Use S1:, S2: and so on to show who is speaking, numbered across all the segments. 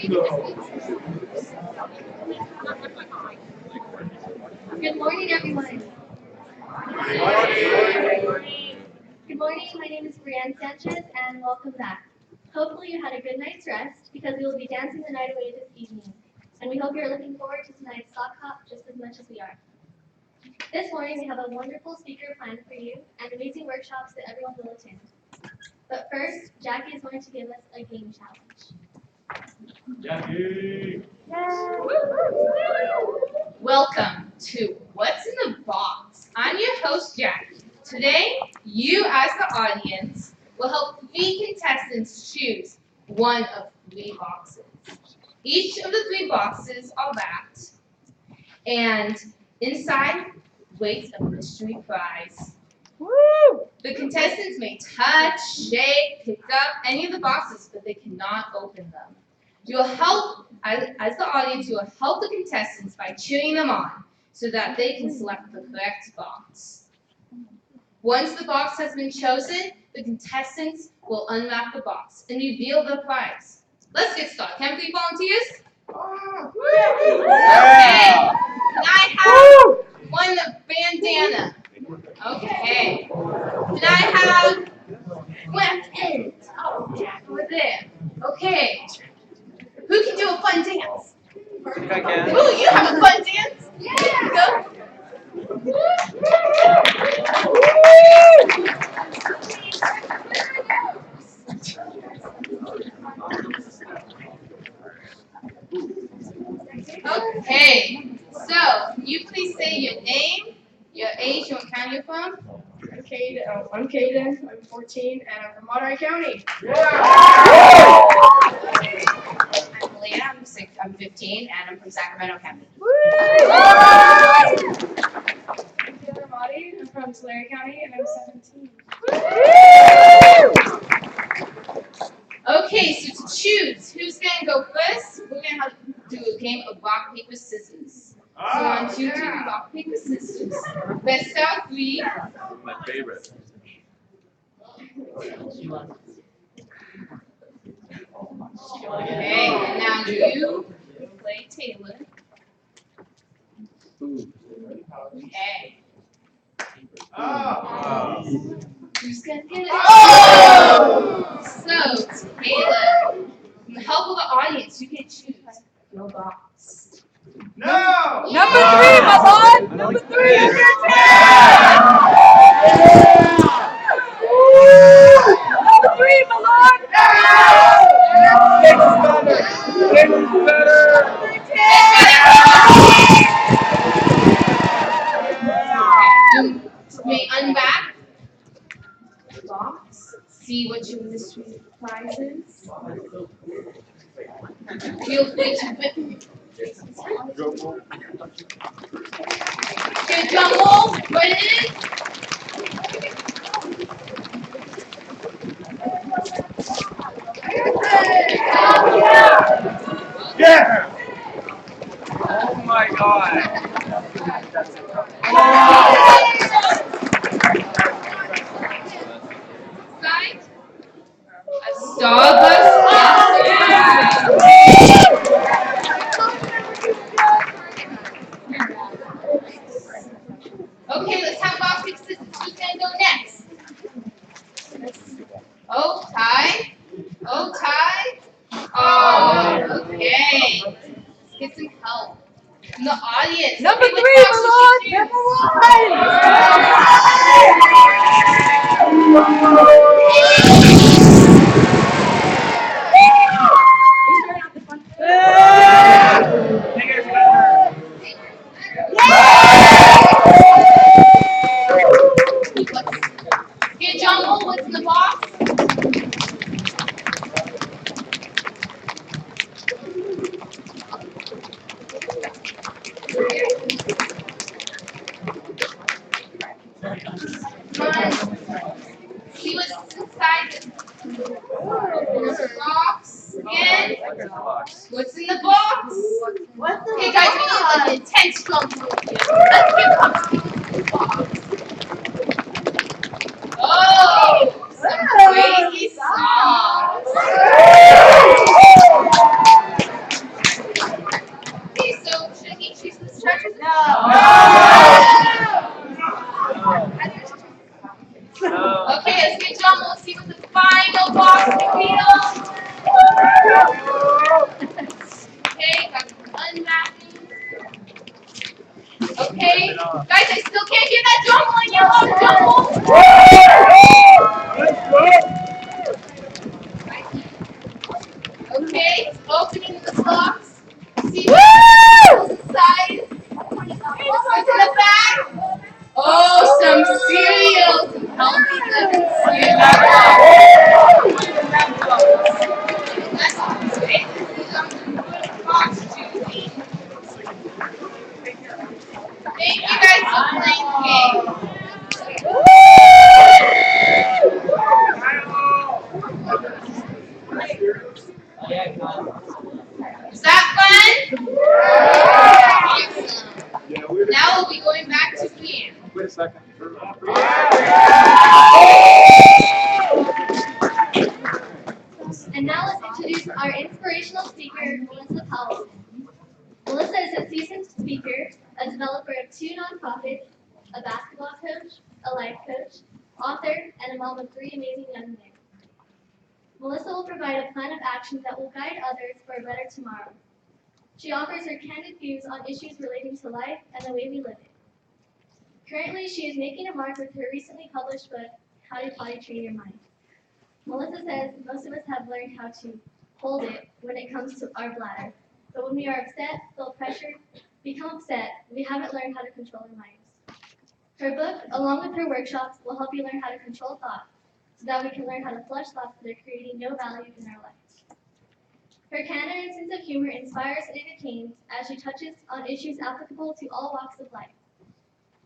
S1: Good morning, everyone. Good morning. My name is Brianne Sanchez, and welcome back. Hopefully, you had a good night's rest because we will be dancing the night away this evening. And we hope you're looking forward to tonight's sock hop just as much as we are. This morning, we have a wonderful speaker planned for you and amazing workshops that everyone will attend. But first, Jackie is going to give us a game challenge.
S2: Jackie!
S3: Welcome to What's in the Box. I'm your host, Jackie. Today, you as the audience will help 3 contestants choose one of 3 boxes. Each of the 3 boxes are wrapped, and inside waits a mystery prize. Woo! The contestants may touch, shake, pick up any of the boxes, but they cannot open them. You will help, as the audience, you will help the contestants by cheering them on so that they can select the correct box. Once the box has been chosen, the contestants will unwrap the box and reveal the prize. Let's get started. Can we volunteers? Okay. Can I have one bandana? Okay. Can I have weapons? Oh, yeah, over there. Okay. Who can do a fun dance?
S2: I can.
S3: Ooh, you have a fun dance? Yeah. Go. Okay. So, can you please say your name, your age, and what county you're from?
S4: I'm Caden. I'm 14, and I'm from Monterey County.
S5: I'm Leah. I'm 15, and I'm from Sacramento County.
S4: I'm Taylor Motti. I'm from Tulare County, and I'm 17.
S3: Okay, so to choose who's going to go first, we're going to have to do a game of rock, paper, scissors. So 1, 2, 3, rock, paper, scissors. Best out of 3.
S2: My favorite.
S3: Okay, and now you play Taylor. Okay. Who's going to get it? So, Taylor, with the help of the audience, you can choose your box.
S2: No!
S5: Number 3, my lord! Number 3!
S2: Number
S5: Number 3, my lord!
S2: Six is better!
S3: You may unwrap the box, see what your mystery prize is. Feel free to whip your drum roll, what it is.
S2: Yeah! Oh my god!
S3: Side. A Starbucks Okay, let's have rock, paper, scissors. Who's gonna go next? Oh, tie. Oh, tie. Oh, okay. Let's get some help from the audience.
S5: Number
S3: Okay,
S5: 3,
S3: what box
S5: my
S3: will
S5: lord!
S3: she choose?
S2: Bigger's better!
S3: Okay, John Bull, what's in the box? Come on. See what's inside the box again. What's in the box? Okay, guys, we need like an intense drum roll here. Let's get the box. Oh, some crazy songs. guys opening the box? See what's inside? What's in the bag? Oh, some cereal, some healthy living cereal. That's great. This is the box choosing. Thank you guys for playing the game. Was that fun? Awesome. Now we'll be going back to camp.
S2: Wait a second.
S1: And now let's introduce our inspirational speaker, Melissa Powell. Melissa is a seasoned speaker, a developer of 2 nonprofits, a basketball coach, a life coach, author, and a mom of 3 amazing young men. Melissa will provide a plan of action that will guide others for a better tomorrow. She offers her candid views on issues relating to life and the way we live it. Currently, she is making a mark with her recently published book, How to Potty Train Your Mind. Melissa says most of us have learned how to hold it when it comes to our bladder. But when we are upset, feel pressure, become upset, we haven't learned how to control our minds. Her book, along with her workshops, will help you learn how to control thought so that we can learn how to flush thoughts that are creating no value in our lives. Her candor and sense of humor inspires and entertains as she touches on issues applicable to all walks of life.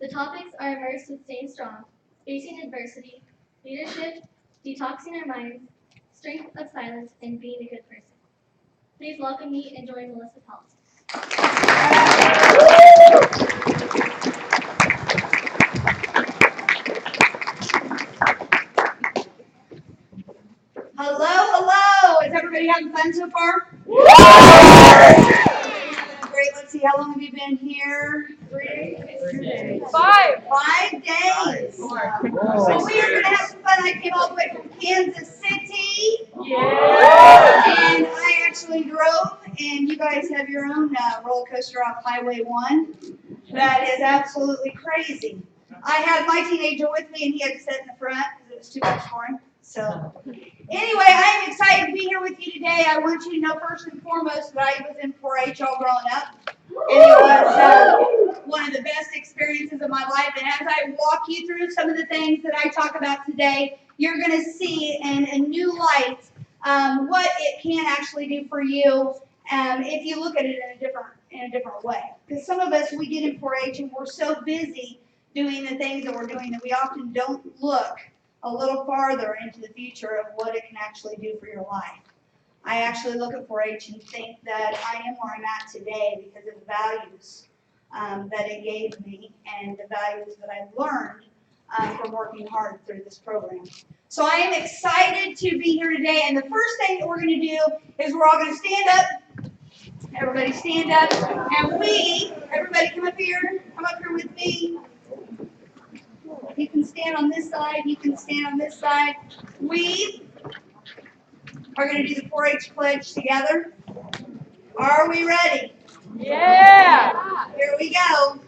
S1: The topics are immersed with staying strong, facing adversity, leadership, detoxing our minds, strength of silence, and being a good person. Please welcome me and join Melissa Powell.
S6: Hello, hello. Is everybody having fun so far? Great. Let's see. How long have you been here? 3 days. 5 days. So we are going to have some fun. I came all the way from Kansas City. Yeah. And I actually drove, and you guys have your own roller coaster off Highway 1. That is absolutely crazy. I had my teenager with me, and he had to sit in the front because it was too much for him. So, anyway, I'm excited to be here with you today. I want you to know first and foremost that I was in 4-H all growing up. And it was one of the best experiences of my life. And as I walk you through some of the things that I talk about today, you're going to see in a new light what it can actually do for you if you look at it in a different way. Because some of us, we get in 4-H and we're so busy doing the things that we're doing that we often don't look a little farther into the future of what it can actually do for your life. I actually look at 4-H and think that I am where I'm at today because of the values that it gave me and the values that I've learned from working hard through this program. So I am excited to be here today, and the first thing that we're going to do is we're all going to stand up. Everybody stand up, and everybody come up here with me. You can stand on this side, you can stand on this side. We are going to do the 4-H pledge together. Are we ready?
S4: Yeah.
S6: Here we go.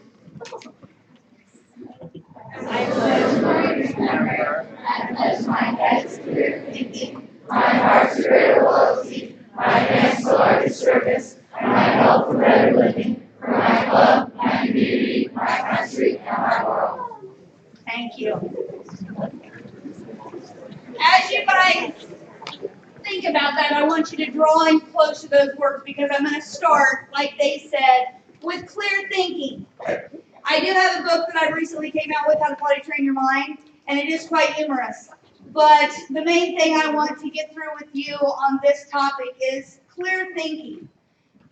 S7: I pledge my remember, I pledge my head spirit thinking, my heart spirit loyalty, my hands to larger service, my health for better living, for my love, my community, my country, and my world.
S6: Thank you. As you guys think about that, I want you to draw in close to those words because I'm going to start, like they said, with clear thinking. I do have a book that I recently came out with, How to Potty Train Your Mind, and it is quite humorous. But the main thing I want to get through with you on this topic is clear thinking.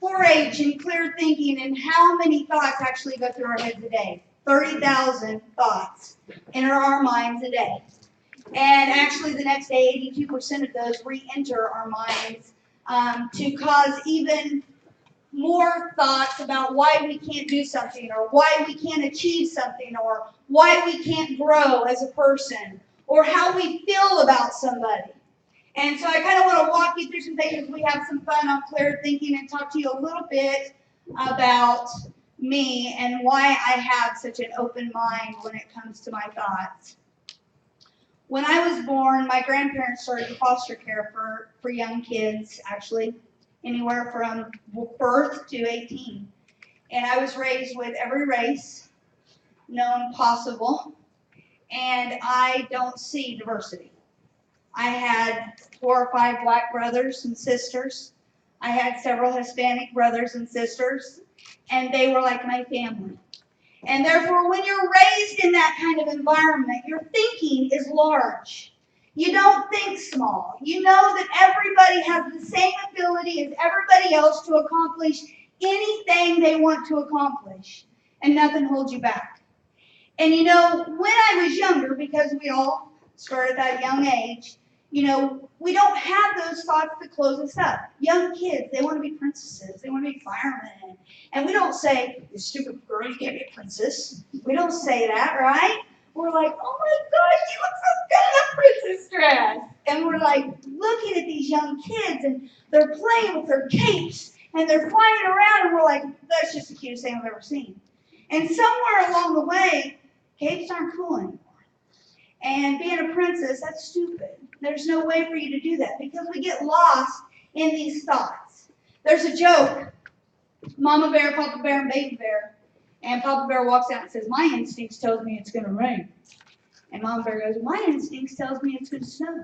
S6: 4-H and clear thinking, and how many thoughts actually go through our heads a day. 30,000 thoughts enter our minds a day. And actually the next day, 82% of those re-enter our minds to cause even more thoughts about why we can't do something, or why we can't achieve something, or why we can't grow as a person, or how we feel about somebody. And so I kind of want to walk you through some things as we have some fun on clear thinking and talk to you a little bit about me and why I have such an open mind when it comes to my thoughts. When I was born, my grandparents started foster care for young kids, actually, anywhere from birth to 18. And I was raised with every race known possible, and I don't see diversity. I had 4 or 5 black brothers and sisters. I had several Hispanic brothers and sisters, and they were like my family. And therefore, when you're raised in that kind of environment, your thinking is large. You don't think small. You know that everybody has the same ability as everybody else to accomplish anything they want to accomplish, and nothing holds you back. And when I was younger, because we all start at that young age, we don't have those thoughts that close us up. Young kids, they want to be princesses. They want to be firemen. And we don't say, you stupid girl, you can't be a princess. We don't say that, right? We're like, oh my gosh, you look so good in a princess dress. And we're like looking at these young kids, and they're playing with their capes, and they're flying around, and we're like, that's just the cutest thing I've ever seen. And somewhere along the way, capes aren't cool anymore. And being a princess, that's stupid. There's no way for you to do that because we get lost in these thoughts. There's a joke, Mama Bear, Papa Bear, and Baby Bear. And Papa Bear walks out and says, my instincts tells me it's going to rain. And Mama Bear goes, my instincts tells me it's going to snow.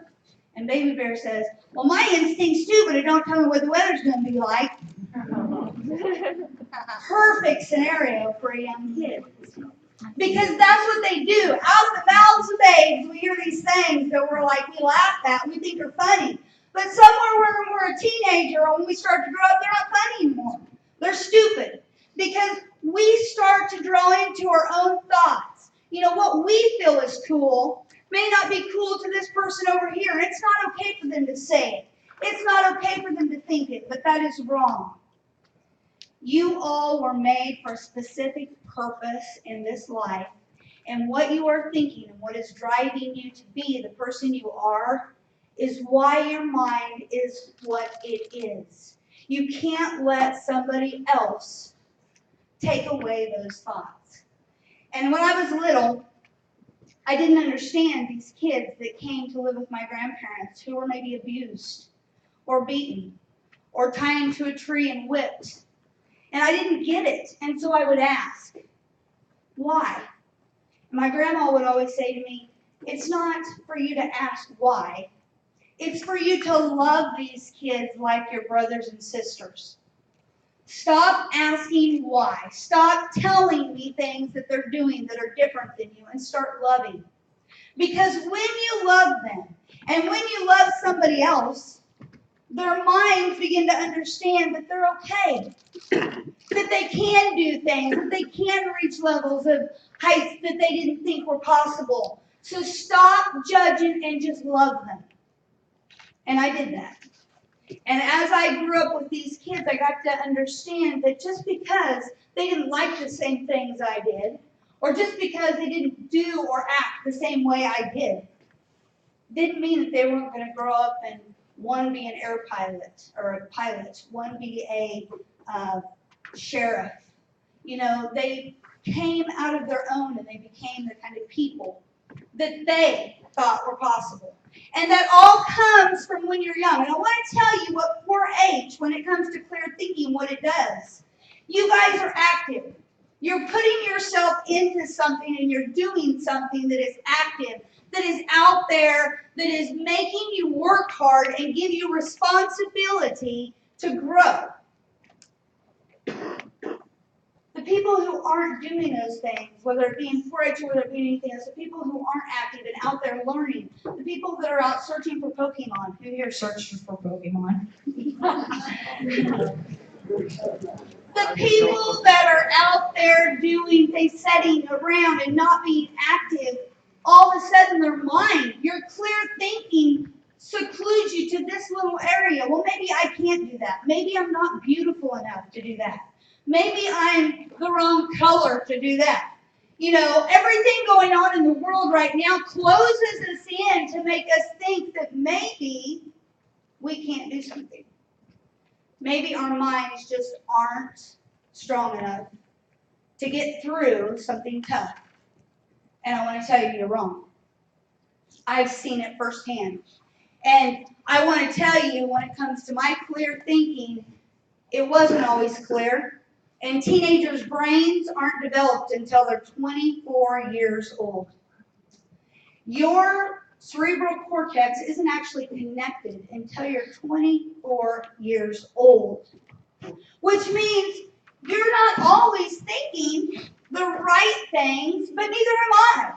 S6: And Baby Bear says, well, my instincts too, but it don't tell me what the weather's going to be like. Perfect scenario for a young kid. Because that's what they do. Out of the mouths of babes, we hear these things that we laugh at, we think are funny. But somewhere when we're a teenager or when we start to grow up, they're not funny anymore. They're stupid. Because we start to draw into our own thoughts. What we feel is cool may not be cool to this person over here. It's not okay for them to say it. It's not okay for them to think it, but that is wrong. You all were made for a specific purpose in this life, and what you are thinking and what is driving you to be the person you are is why your mind is what it is. You can't let somebody else take away those thoughts. And when I was little, I didn't understand these kids that came to live with my grandparents who were maybe abused or beaten or tied to a tree and whipped. And I didn't get it. And so I would ask, why? My grandma would always say to me, it's not for you to ask why. It's for you to love these kids like your brothers and sisters. Stop asking why. Stop telling me things that they're doing that are different than you and start loving. Because when you love them and when you love somebody else, their minds begin to understand that they're okay. That they can do things, that they can reach levels of heights that they didn't think were possible. So stop judging and just love them. And I did that. And as I grew up with these kids, I got to understand that just because they didn't like the same things I did, or just because they didn't do or act the same way I didn't mean that they weren't going to grow up and one be an air pilot or a pilot, one be a sheriff. They came out of their own and they became the kind of people that they thought were possible. And that all comes from when you're young. And I want to tell you what 4-H, when it comes to clear thinking, what it does. You guys are active. You're putting yourself into something and you're doing something that is active, that is out there, that is making you work hard and give you responsibility to grow. The people who aren't doing those things, whether it be in 4-H or whether it be anything else, the people who aren't active and out there learning, the people that are out searching for Pokemon. Who here searches for Pokemon? The people that are out there doing things, sitting around and not being active, all of a sudden their mind, your clear thinking secludes you to this little area. Well, maybe I can't do that. Maybe I'm not beautiful enough to do that. Maybe I'm the wrong color to do that. Everything going on in the world right now closes us in to make us think that maybe we can't do something. Maybe our minds just aren't strong enough to get through something tough. And I want to tell you, you're wrong. I've seen it firsthand. And I want to tell you, when it comes to my clear thinking, it wasn't always clear. And teenagers' brains aren't developed until they're 24 years old. Your cerebral cortex isn't actually connected until you're 24 years old, which means you're not always thinking the right things, but neither am I.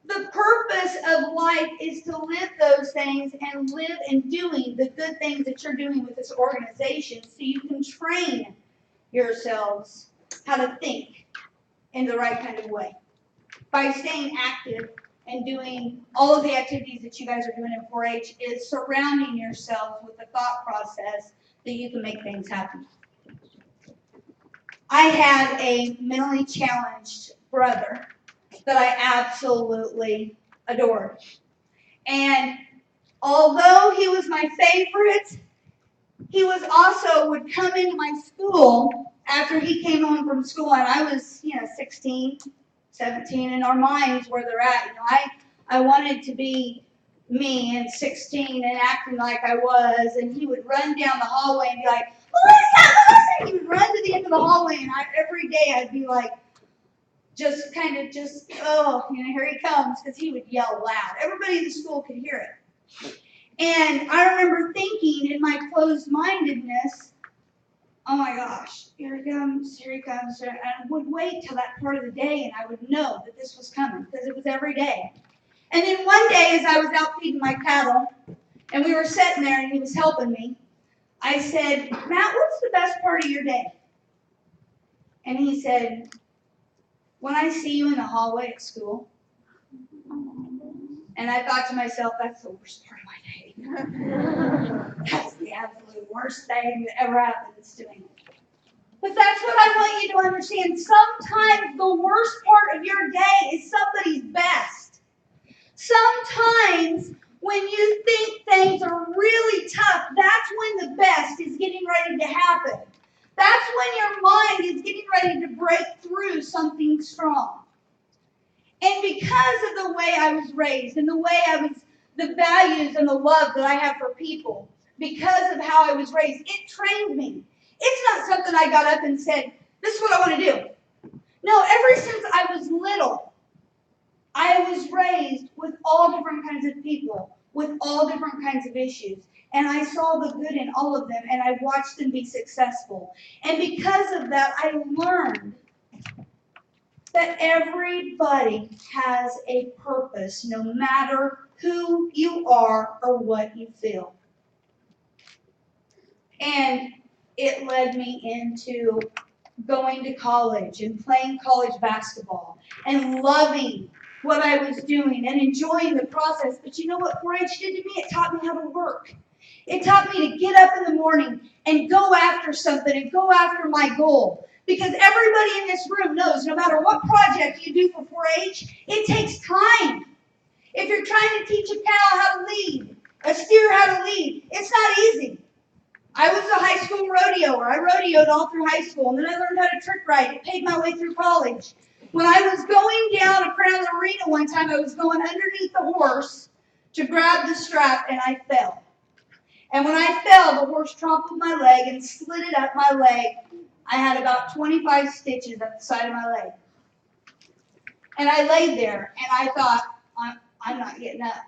S6: The purpose of life is to live those things and live in doing the good things that you're doing with this organization so you can train yourselves how to think in the right kind of way by staying active and doing all of the activities that you guys are doing in 4-H is surrounding yourselves with the thought process that you can make things happen. I had a mentally challenged brother that I absolutely adored. And although he was my favorite, he was also would come into my school after he came home from school, and I was, 16, 17, and our minds where they're at. I wanted to be me and 16 and acting like I was, and he would run down the hallway and be like, Melissa, Melissa! He would run to the end of the hallway, and every day I'd be like, here he comes, because he would yell loud. Everybody in the school could hear it. And I remember thinking in my closed-mindedness, oh my gosh, here he comes, and I would wait till that part of the day, and I would know that this was coming, because it was every day. And then one day, as I was out feeding my cattle, and we were sitting there, and he was helping me, I said, Matt, what's the best part of your day? And he said, when I see you in the hallway at school. And I thought to myself, that's the worst part of my day. That's the absolute worst thing that ever happens to me. But that's what I want you to understand. Sometimes the worst part of your day is somebody's best. Sometimes when you think things are really tough, that's when the best is getting ready to happen. That's when your mind is getting ready to break through something strong. And because of the way I was raised and the values and the love that I have for people, because of how I was raised, it trained me. It's not something I got up and said, this is what I want to do. No, ever since I was little, I was raised with all different kinds of people, with all different kinds of issues. And I saw the good in all of them, and I watched them be successful. And because of that, I learned that everybody has a purpose, no matter who you are or what you feel. And it led me into going to college and playing college basketball and loving what I was doing and enjoying the process. But you know what 4-H did to me? It taught me how to work. It taught me to get up in the morning and go after something and go after my goal. Because everybody in this room knows no matter what project you do for 4-H, it takes time. If you're trying to teach a cow how to lead, a steer how to lead, it's not easy. I was a high school rodeoer. I rodeoed all through high school, and then I learned how to trick ride. It paid my way through college. When I was going down a Crown Arena one time, I was going underneath the horse to grab the strap, and I fell. And when I fell, the horse trampled my leg and slid it up my leg. I had about 25 stitches up the side of my leg. And I laid there, and I thought, I'm not getting up.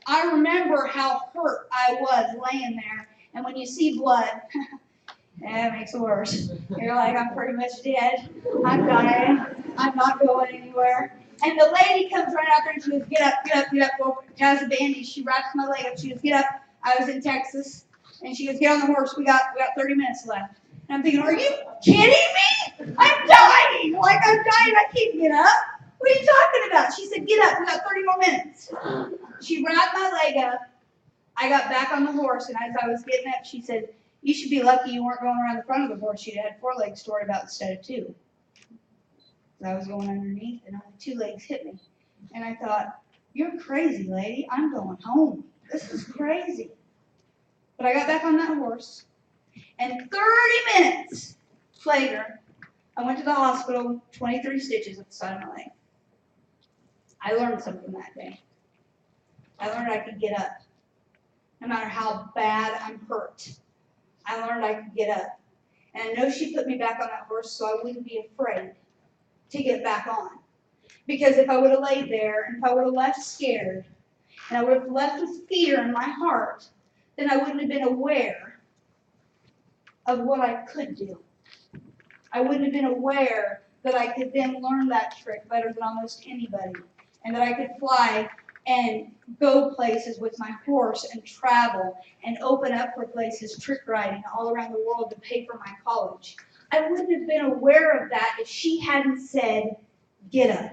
S6: I remember how hurt I was laying there. And when you see blood, it makes it worse. You're like, I'm pretty much dead. I'm dying. I'm not going anywhere. And the lady comes right out there and she goes, get up, get up, get up. Well, has a bandage. She wraps my leg up. She goes, get up. I was in Texas. And she goes, get on the horse. We got 30 minutes left. And I'm thinking, are you kidding me? I'm dying. Like, I'm dying. I can't get up. What are you talking about? She said, get up. We got 30 more minutes. She wrapped my leg up. I got back on the horse, and as I was getting up, she said, you should be lucky you weren't going around the front of the horse. You'd had 4 legs to worry about instead of 2. I was going underneath, and only 2 legs hit me. And I thought, you're crazy, lady. I'm going home. This is crazy. But I got back on that horse, and 30 minutes later, I went to the hospital, 23 stitches at the side of my leg. I learned something that day. I learned I could get up. no matter how bad I'm hurt. I learned I could get up. And I know she put me back on that horse so I wouldn't be afraid to get back on. Because if I would have laid there and if I would have left scared and I would have left with fear in my heart, then I wouldn't have been aware of what I could do. I wouldn't have been aware that I could then learn that trick better than almost anybody, and that I could fly and go places with my horse and travel and open up for places, trick riding all around the world to pay for my college. I wouldn't have been aware of that if she hadn't said, get up.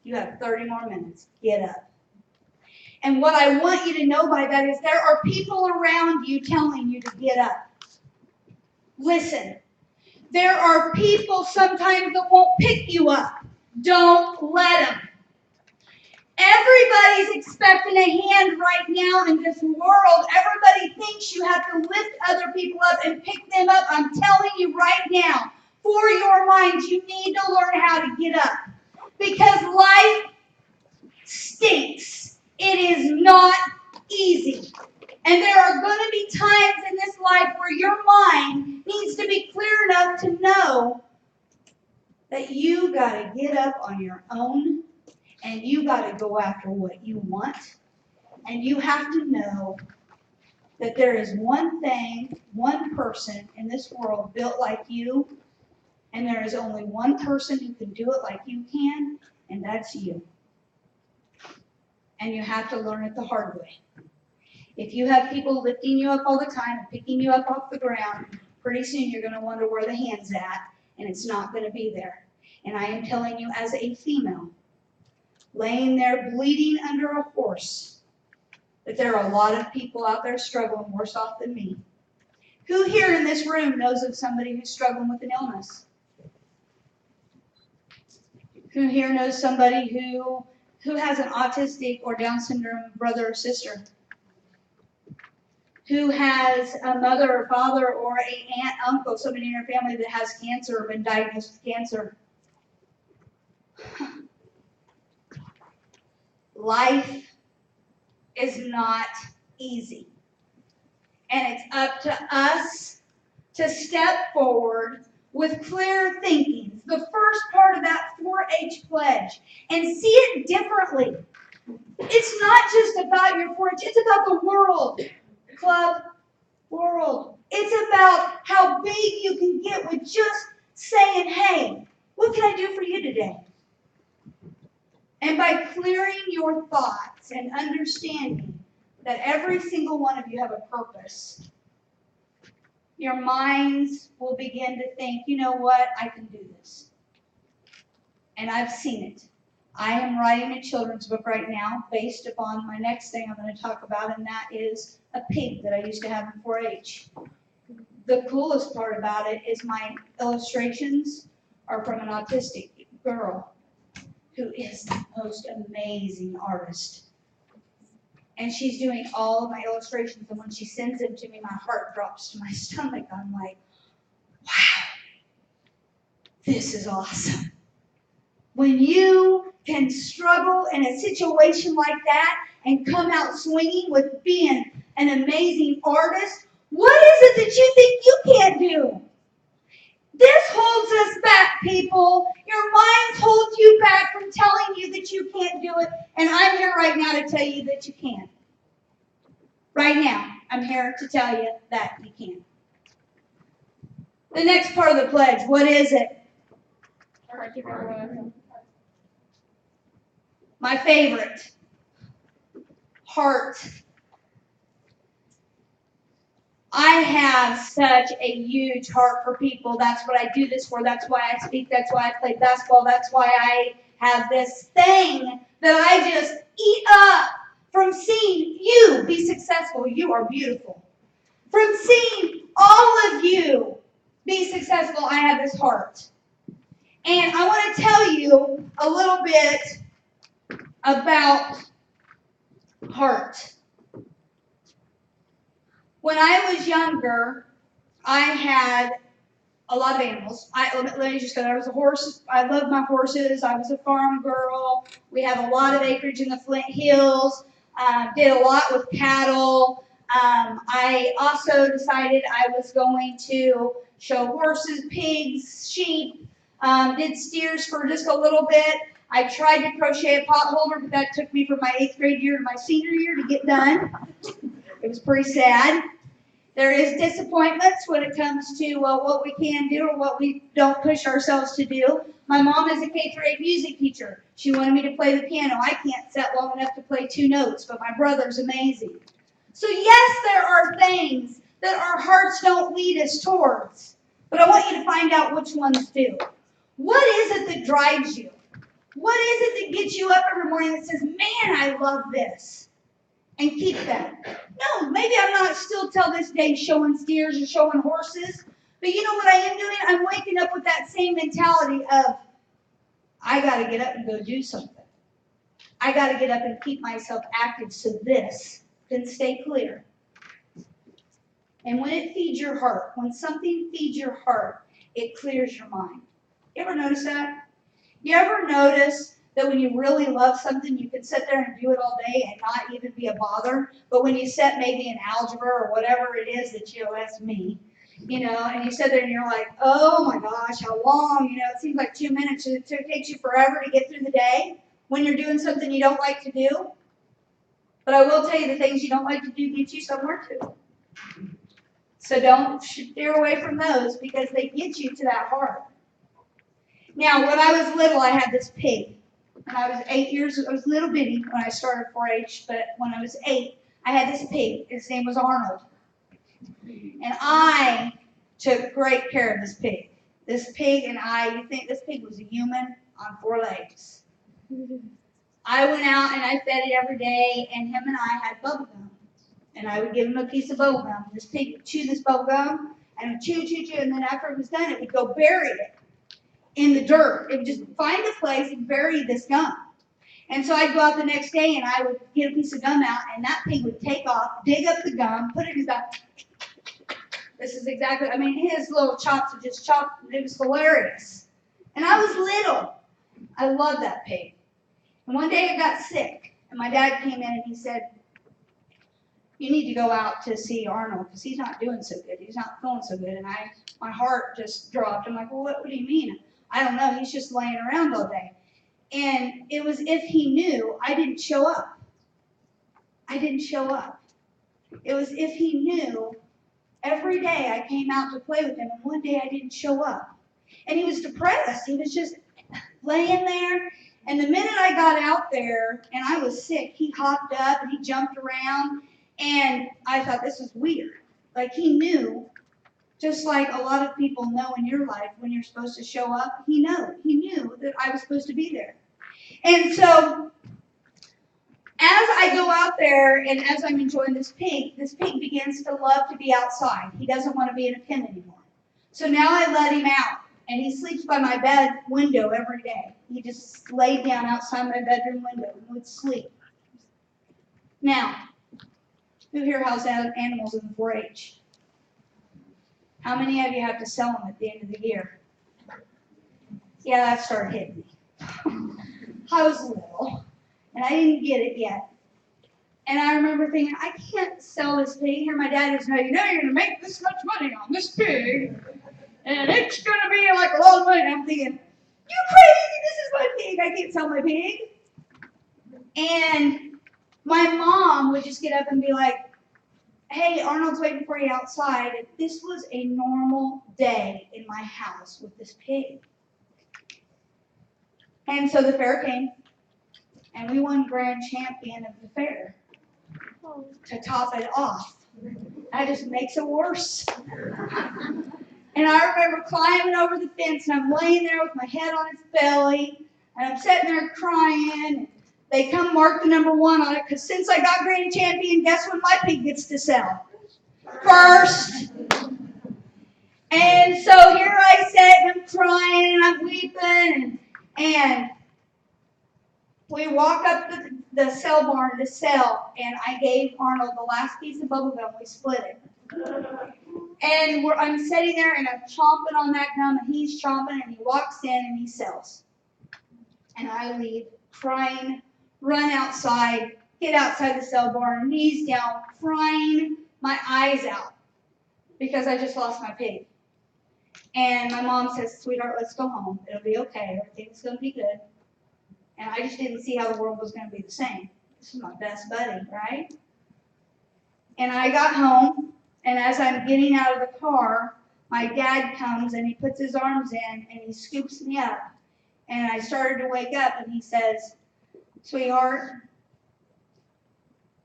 S6: You have 30 more minutes. Get up. And what I want you to know by that is there are people around you telling you to get up. Listen, there are people sometimes that won't pick you up. Don't let them. Everybody's expecting a hand right now in this world. Everybody thinks you have to lift other people up and pick them up. I'm telling you right now, for your minds, you need to learn how to get up. Because life stinks. It is not easy. And there are going to be times in this life where your mind needs to be clear enough to know that you got to get up on your own and you got to go after what you want. And you have to know that there is one thing, one person in this world built like you, and there is only one person who can do it like you can, and that's you. And you have to learn it the hard way. If you have people lifting you up all the time and picking you up off the ground, pretty soon you're going to wonder where the hand's at, and it's not going to be there. And I am telling you as a female, laying there bleeding under a horse, that there are a lot of people out there struggling worse off than me. Who here in this room knows of somebody who's struggling with an illness? Who here knows somebody who has an autistic or Down syndrome brother or sister? Who has a mother or father or an aunt, uncle, somebody in your family that has cancer or been diagnosed with cancer? Life is not easy. And it's up to us to step forward with clear thinking. The first part of that 4-H pledge, and see it differently. It's not just about your 4-H, it's about the world. Club, world. It's about how big you can get with just saying, hey, what can I do for you today? And by clearing your thoughts and understanding that every single one of you have a purpose, your minds will begin to think, you know what, I can do this. And I've seen it. I am writing a children's book right now based upon my next thing I'm going to talk about, and that is a pig that I used to have in 4-H. The coolest part about it is my illustrations are from an autistic girl who is the most amazing artist. And she's doing all of my illustrations, and when she sends them to me, my heart drops to my stomach. I'm like, wow, this is awesome. When you can struggle in a situation like that and come out swinging with being an amazing artist, what is it that you think you can't do? This holds us back, people. Your minds hold you back from telling you that you can't do it, and I'm here right now to tell you that you can. Right now, I'm here to tell you that you can. The next part of the pledge, what is it? My favorite. Heart. I have such a huge heart for people. That's what I do this for. That's why I speak. That's why I play basketball. That's why I have this thing that I just eat up from seeing you be successful. You are beautiful. From seeing all of you be successful, I have this heart. And I want to tell you a little bit about heart. When I was younger, I had a lot of animals. Let me just go. I was a horse. I loved my horses. I was a farm girl. We had a lot of acreage in the Flint Hills. Did a lot with cattle. I also decided I was going to show horses, pigs, sheep. Did steers for just a little bit. I tried to crochet a pot holder, but that took me from my 8th grade year to my senior year to get done. It was pretty sad. There is disappointments when it comes to what we can do or what we don't push ourselves to do. My mom is a K-8 music teacher. She wanted me to play the piano. I can't sit long enough to play 2 notes, but my brother's amazing. So yes, there are things that our hearts don't lead us towards, but I want you to find out which ones do. What is it that drives you? What is it that gets you up every morning that says, man, I love this? And keep that. No, maybe I'm not still till this day showing steers or showing horses, but you know what I am doing? I'm waking up with that same mentality of, I got to get up and go do something. I got to get up and keep myself active so this can stay clear. And when it feeds your heart, when something feeds your heart, it clears your mind. You ever notice that? You ever notice that when you really love something, you can sit there and do it all day and not even be a bother? But when you sit maybe in algebra or whatever it is that that's me, and you sit there and you're like, oh my gosh, how long? It seems like 2 minutes. It takes you forever to get through the day when you're doing something you don't like to do. But I will tell you, the things you don't like to do get you somewhere too. So don't steer away from those because they get you to that heart. Now, when I was little, I had this pig. When I was 8 years, I was little bitty when I started 4-H, but when I was 8, I had this pig. His name was Arnold. And I took great care of this pig. This pig and you think this pig was a human on 4 legs. I went out and I fed it every day, and him and I had bubble gum. And I would give him a piece of bubble gum. This pig would chew this bubble gum, and would chew, and then after it was done, it would go bury it in the dirt. It would just find a place and bury this gum. And so I'd go out the next day and I would get a piece of gum out, and that pig would take off, dig up the gum, put it in his mouth. This is exactly, his little chops would just chop. It was hilarious. And I was little. I loved that pig. And one day I got sick, and my dad came in and he said, you need to go out to see Arnold because he's not doing so good. He's not feeling so good. And my heart just dropped. I'm like, well, what do you mean? I don't know. He's just laying around all day. And it was if he knew I didn't show up. I didn't show up. It was if he knew every day I came out to play with him, and one day I didn't show up. And he was depressed. He was just laying there. And the minute I got out there and I was sick, he hopped up and he jumped around. And I thought this was weird. Like he knew, just like a lot of people know in your life when you're supposed to show up. He knew that I was supposed to be there. And so as I go out there and as I'm enjoying this pig begins to love to be outside. He doesn't want to be in a pen anymore. So now I let him out, and he sleeps by my bed window every day. He just laid down outside my bedroom window and would sleep. Now, who here has animals in the 4-H? How many of you have to sell them at the end of the year? Yeah, that started hitting me. I was little, and I didn't get it yet. And I remember thinking, I can't sell this pig. Here my dad is saying, you're going to make this much money on this pig, and it's going to be like a lot of money. And I'm thinking, you crazy, this is my pig. I can't sell my pig. And my mom would just get up and be like, hey, Arnold's waiting for you outside. And this was a normal day in my house with this pig. And so the fair came, and we won grand champion of the fair. To top it off. That just makes it worse. And I remember climbing over the fence, and I'm laying there with my head on his belly, and I'm sitting there crying. They come mark the number 1 on it, because since I got grand champion, guess when my pig gets to sell? First. And so here I sit, and I'm crying, and I'm weeping, and we walk up the sell barn to sell, and I gave Arnold the last piece of bubble gum. We split it. And I'm sitting there, and I'm chomping on that gum, and he's chomping, and he walks in, and he sells. And I leave crying, run outside, get outside the cell barn, knees down, crying my eyes out because I just lost my pig. And my mom says, sweetheart, let's go home. It'll be okay. Everything's going to be good. And I just didn't see how the world was going to be the same. This is my best buddy, right? And I got home, and as I'm getting out of the car, my dad comes and he puts his arms in and he scoops me up. And I started to wake up and he says, sweetheart,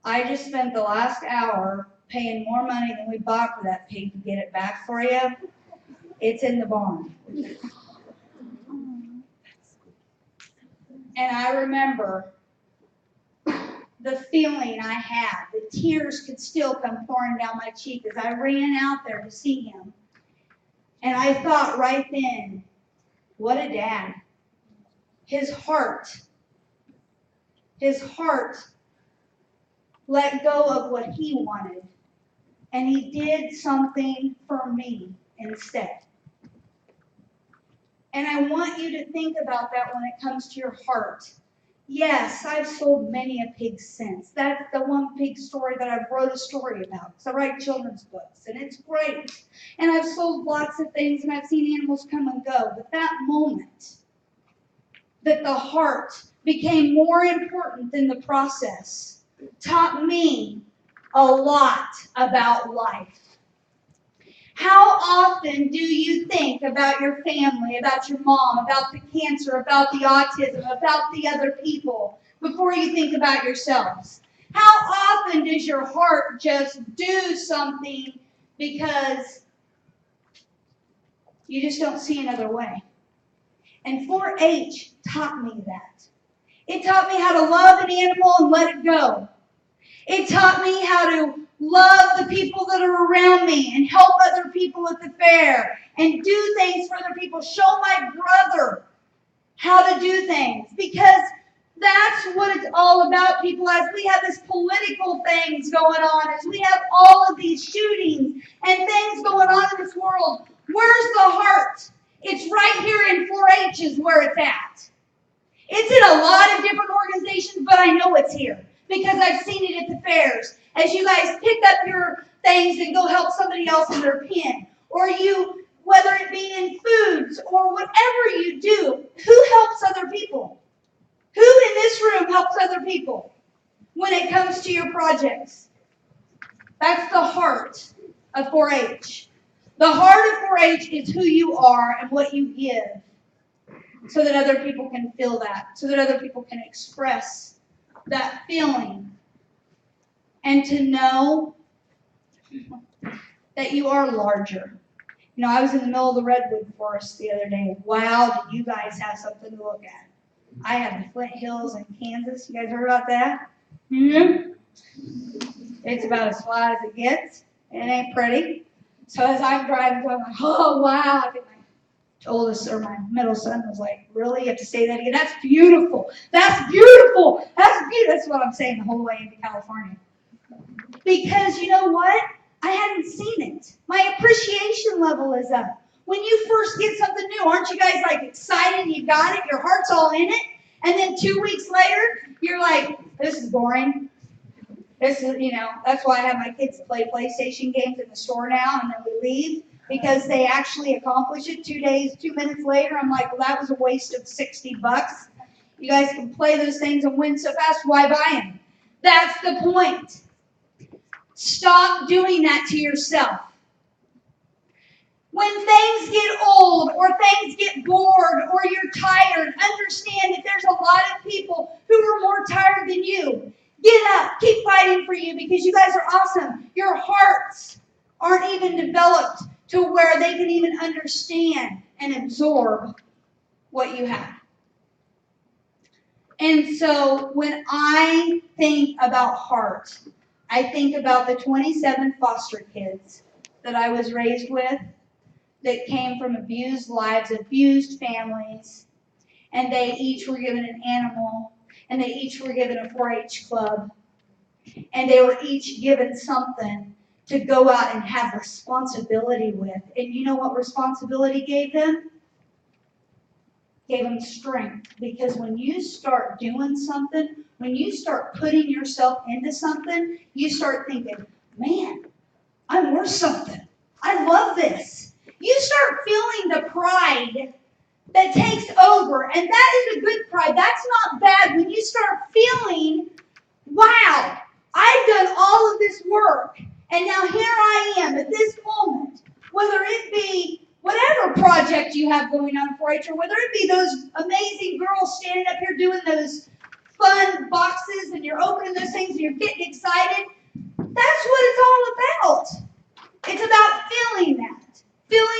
S6: I just spent the last hour paying more money than we bought for that pig to get it back for you. It's in the barn. And I remember the feeling I had. The tears could still come pouring down my cheek as I ran out there to see him. And I thought right then, what a dad. His heart let go of what he wanted. And he did something for me instead. And I want you to think about that when it comes to your heart. Yes, I've sold many a pig since. That's the one pig story that I've wrote a story about. Because I write children's books, and it's great. And I've sold lots of things, and I've seen animals come and go. But that moment, that the heart became more important than the process, taught me a lot about life. How often do you think about your family, about your mom, about the cancer, about the autism, about the other people before you think about yourselves? How often does your heart just do something because you just don't see another way? And 4-H taught me that. It taught me how to love an animal and let it go. It taught me how to love the people that are around me and help other people at the fair and do things for other people. Show my brother how to do things, because that's what it's all about, people. As we have this political things going on, as we have all of these shootings and things going on in this world, where's the heart? It's right here in 4-H is where it's at. It's in a lot of different organizations, but I know it's here because I've seen it at the fairs. As you guys pick up your things and go help somebody else in their pen, or you, whether it be in foods or whatever you do, who helps other people? Who in this room helps other people when it comes to your projects? That's the heart of 4-H. The heart of 4-H is who you are and what you give, so that other people can feel that, so that other people can express that feeling, and to know that you are larger. You know, I was in the middle of the redwood forest the other day. Wow, do you guys have something to look at? I have the Flint Hills in Kansas. You guys heard about that? Mm-hmm. It's about as flat as it gets. It ain't pretty. So as I'm driving, I'm like, oh, wow. I think my oldest or my middle son was like, really? You have to say that again? That's beautiful. That's beautiful. That's beautiful. That's what I'm saying the whole way into California. Because you know what? I hadn't seen it. My appreciation level is up. When you first get something new, aren't you guys like excited? You got it. Your heart's all in it. And then 2 weeks later, you're like, this is boring. This is, you know, that's why I have my kids play PlayStation games in the store now, and then we leave because they actually accomplish it 2 minutes later. I'm like, well, that was a waste of $60. You guys can play those things and win so fast. Why buy them? That's the point. Stop doing that to yourself. When things get old or things get bored or you're tired, understand that there's a lot of people who are more tired than you. Get up. Keep fighting for you because you guys are awesome. Your hearts aren't even developed to where they can even understand and absorb what you have. And so when I think about heart, I think about the 27 foster kids that I was raised with that came from abused lives, abused families, and they each were given an animal, and they each were given a 4-H club, and they were each given something to go out and have responsibility with. And you know what responsibility gave them? Gave them strength. Because when you start doing something when you start putting yourself into something, you start thinking, man, I'm worth something. I love this. You start feeling the pride that takes over, and that is a good pride. That's not bad. When you start feeling, wow, I've done all of this work, and now here I am at this moment, whether it be whatever project you have going on 4-H, or whether it be those amazing girls standing up here doing those fun boxes, and you're opening those things and you're getting excited. That's what it's all about. It's about feeling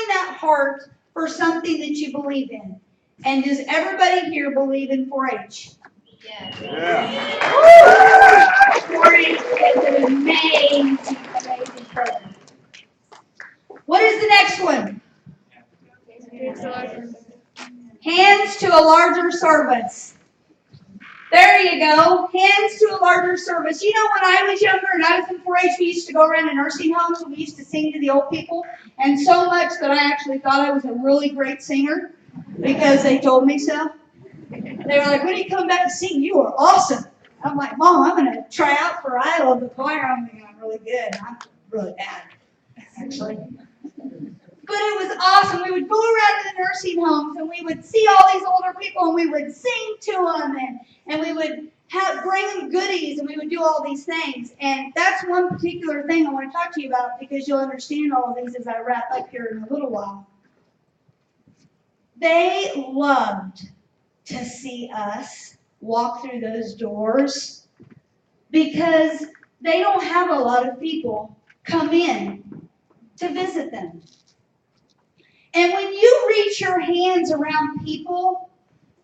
S6: that heart for something that you believe in. And does everybody here believe in 4-H?
S3: Yes.
S2: Yeah.
S6: 4-H is an amazing program. What is the next one? Hands to a larger service. There you go. Hands to a larger service. You know, when I was younger and I was in 4-H, we used to go around to nursing homes and we used to sing to the old people. And so much that I actually thought I was a really great singer because they told me so. They were like, when are you coming back to sing? You are awesome. I'm like, Mom, I'm going to try out for Idol of the Choir. I'm thinking I'm really good. I'm really bad, actually. But it was awesome. We would go around to the nursing homes and we would see all these older people and we would sing to them and we would bring them goodies and we would do all these things. And that's one particular thing I want to talk to you about because you'll understand all of these as I wrap up here in a little while. They loved to see us walk through those doors because they don't have a lot of people come in to visit them. And when you reach your hands around people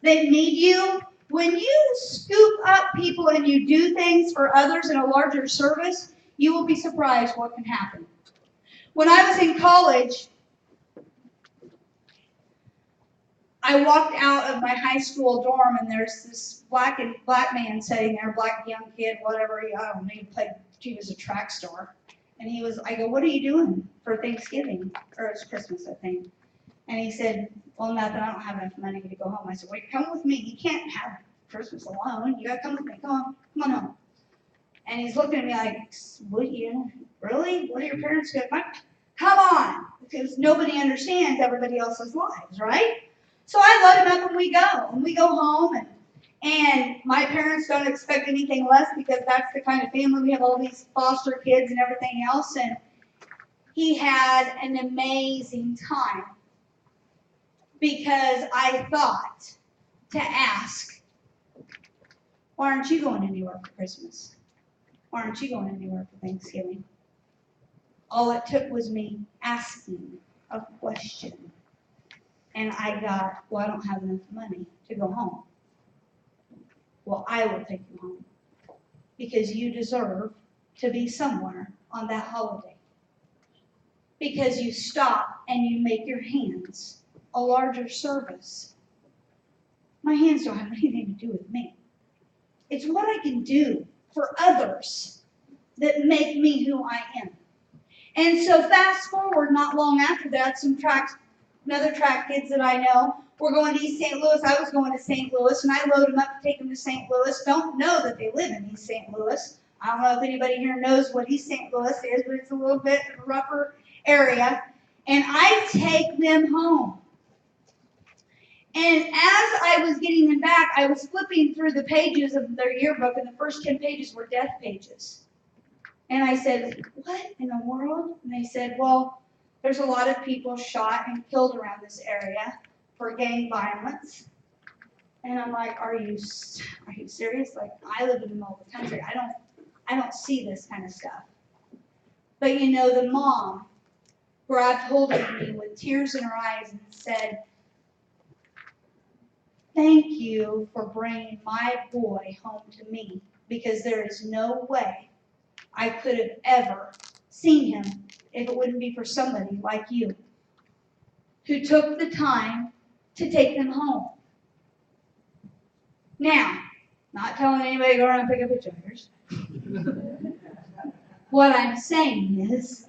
S6: that need you, when you scoop up people and you do things for others in a larger service, you will be surprised what can happen. When I was in college, I walked out of my high school dorm and there's this black man sitting there, black young kid, whatever, I don't know, he was a track star. And I go, what are you doing for Thanksgiving? Or it's Christmas, I think. And he said, well, nothing, I don't have enough money to go home. I said, wait, come with me. You can't have Christmas alone. You got to come with me. Come on home. And he's looking at me like, really? What are your parents going to do? Come on. Because nobody understands everybody else's lives, right? So I load him up and we go. And we go home and my parents don't expect anything less because that's the kind of family. We have all these foster kids and everything else. And he had an amazing time. Because I thought to ask, why aren't you going anywhere for Christmas? Why aren't you going anywhere for Thanksgiving? All it took was me asking a question. And I got, well, I don't have enough money to go home. Well, I will take you home. Because you deserve to be somewhere on that holiday. Because you stop and you make your hands a larger service. My hands don't have anything to do with me. It's what I can do for others that make me who I am. And so fast forward, not long after that, another track kids that I know were going to East St. Louis. I was going to St. Louis, and I load them up to take them to St. Louis. Don't know that they live in East St. Louis. I don't know if anybody here knows what East St. Louis is, but it's a little bit of a rougher area. And I take them home. And as I was getting them back, I was flipping through the pages of their yearbook, and the first 10 pages were death pages. And I said, what in the world? And they said, well, there's a lot of people shot and killed around this area for gang violence. And I'm like, are you serious? Like, I live in the middle of the country. I don't see this kind of stuff. But you know, the mom grabbed hold of me with tears in her eyes and said, thank you for bringing my boy home to me, because there is no way I could have ever seen him if it wouldn't be for somebody like you who took the time to take them home. Now, not telling anybody to go around and pick up hitchhikers. What I'm saying is,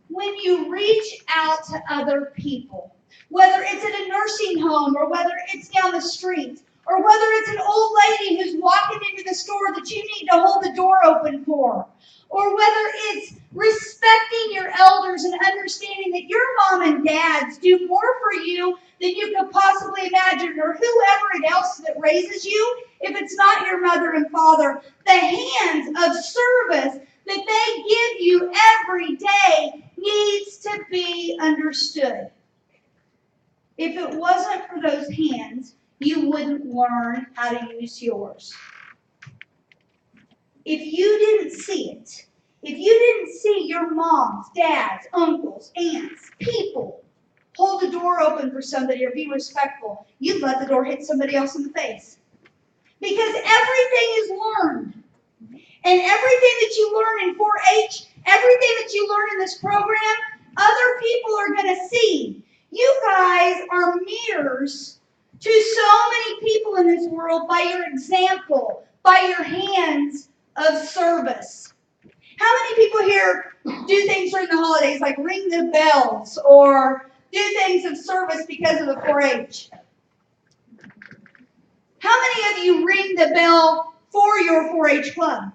S6: when you reach out to other people, whether it's at a nursing home or whether it's down the street or whether it's an old lady who's walking into the store that you need to hold the door open for, or whether it's respecting your elders and understanding that your mom and dads do more for you than you could possibly imagine, or whoever else that raises you, if it's not your mother and father, the hands of service that they give you every day needs to be understood. If it wasn't for those hands, you wouldn't learn how to use yours. If you didn't see it, if you didn't see your moms, dads, uncles, aunts, people hold the door open for somebody or be respectful, you'd let the door hit somebody else in the face. Because everything is learned. And everything that you learn in 4-H, everything that you learn in this program, other people are going to see. You guys are mirrors to so many people in this world by your example, by your hands of service. How many people here do things during the holidays like ring the bells or do things of service because of the 4-H? How many of you ring the bell for your 4-H club?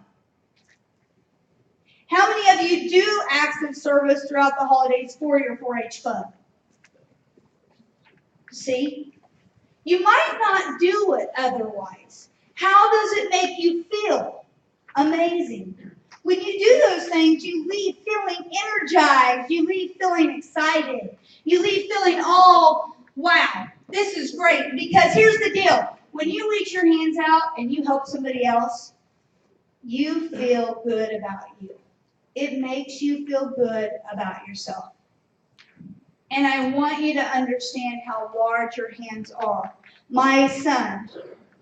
S6: How many of you do acts of service throughout the holidays for your 4-H club? See? You might not do it otherwise. How does it make you feel? Amazing. When you do those things, you leave feeling energized. You leave feeling excited. You leave feeling, oh, wow, this is great. Because here's the deal. When you reach your hands out and you help somebody else, you feel good about you. It makes you feel good about yourself. And I want you to understand how large your hands are. My son,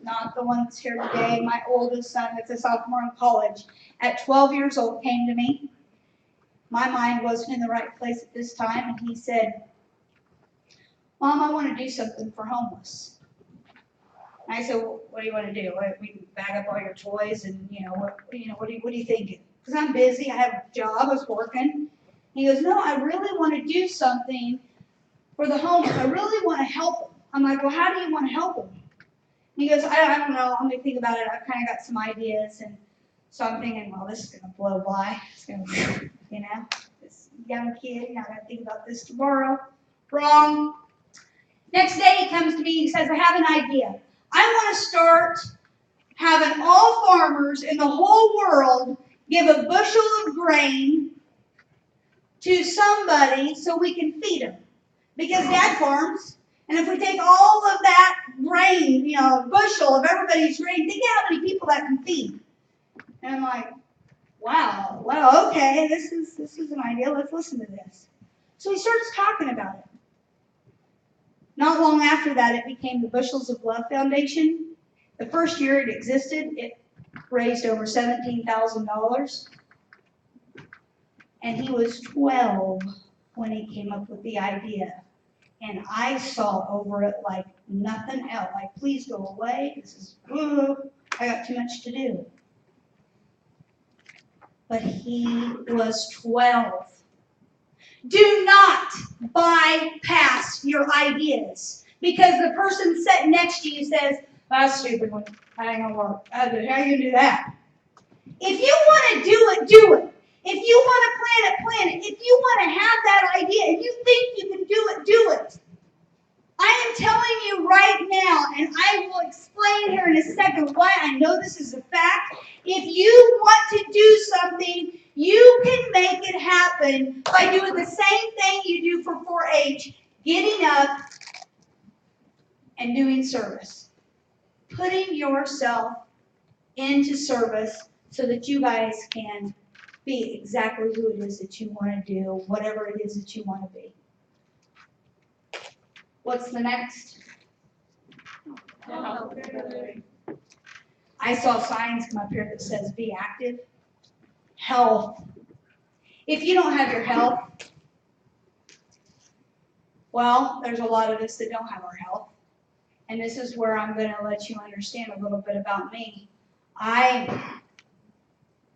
S6: not the one that's here today, my oldest son that's a sophomore in college, at 12 years old came to me. My mind wasn't in the right place at this time, and he said, Mom, I want to do something for homeless. And I said, well, what do you want to do? We can bag up all your toys and, what are you thinking? Because I'm busy, I have a job, I was working. He goes, no, I really want to do something for the homeless. I really want to help them. I'm like, well, how do you want to help them? He goes, I don't know. Let me think about it. I've kind of got some ideas. And so I'm thinking, well, this is going to blow by. It's going to, this young kid, not going to think about this tomorrow. Wrong. Next day he comes to me, he says, I have an idea. I want to start having all farmers in the whole world give a bushel of grain to somebody so we can feed them. Because Dad farms, and if we take all of that grain, a bushel of everybody's grain, think how many people that can feed. And I'm like, wow, well, okay, this is an idea. Let's listen to this. So he starts talking about it. Not long after that, it became the Bushels of Love Foundation. The first year it existed, it raised over $17,000. And he was 12 when he came up with the idea. And I saw over it like nothing else. Like, please go away. I got too much to do. But he was 12. Do not bypass your ideas. Because the person sitting next to you says, that's a stupid one. That ain't gonna work. How you gonna do that? If you want to do it, do it. If you want to plan it, plan it. If you want to have that idea, if you think you can do it, do it. I am telling you right now, and I will explain here in a second why I know this is a fact. If you want to do something, you can make it happen by doing the same thing you do for 4-H, getting up and doing service. Putting yourself into service so that you guys can be exactly who it is that you want to do, whatever it is that you want to be. What's the next? I saw signs come up here that says be active. Health. If you don't have your health, well, there's a lot of us that don't have our health. And this is where I'm going to let you understand a little bit about me. I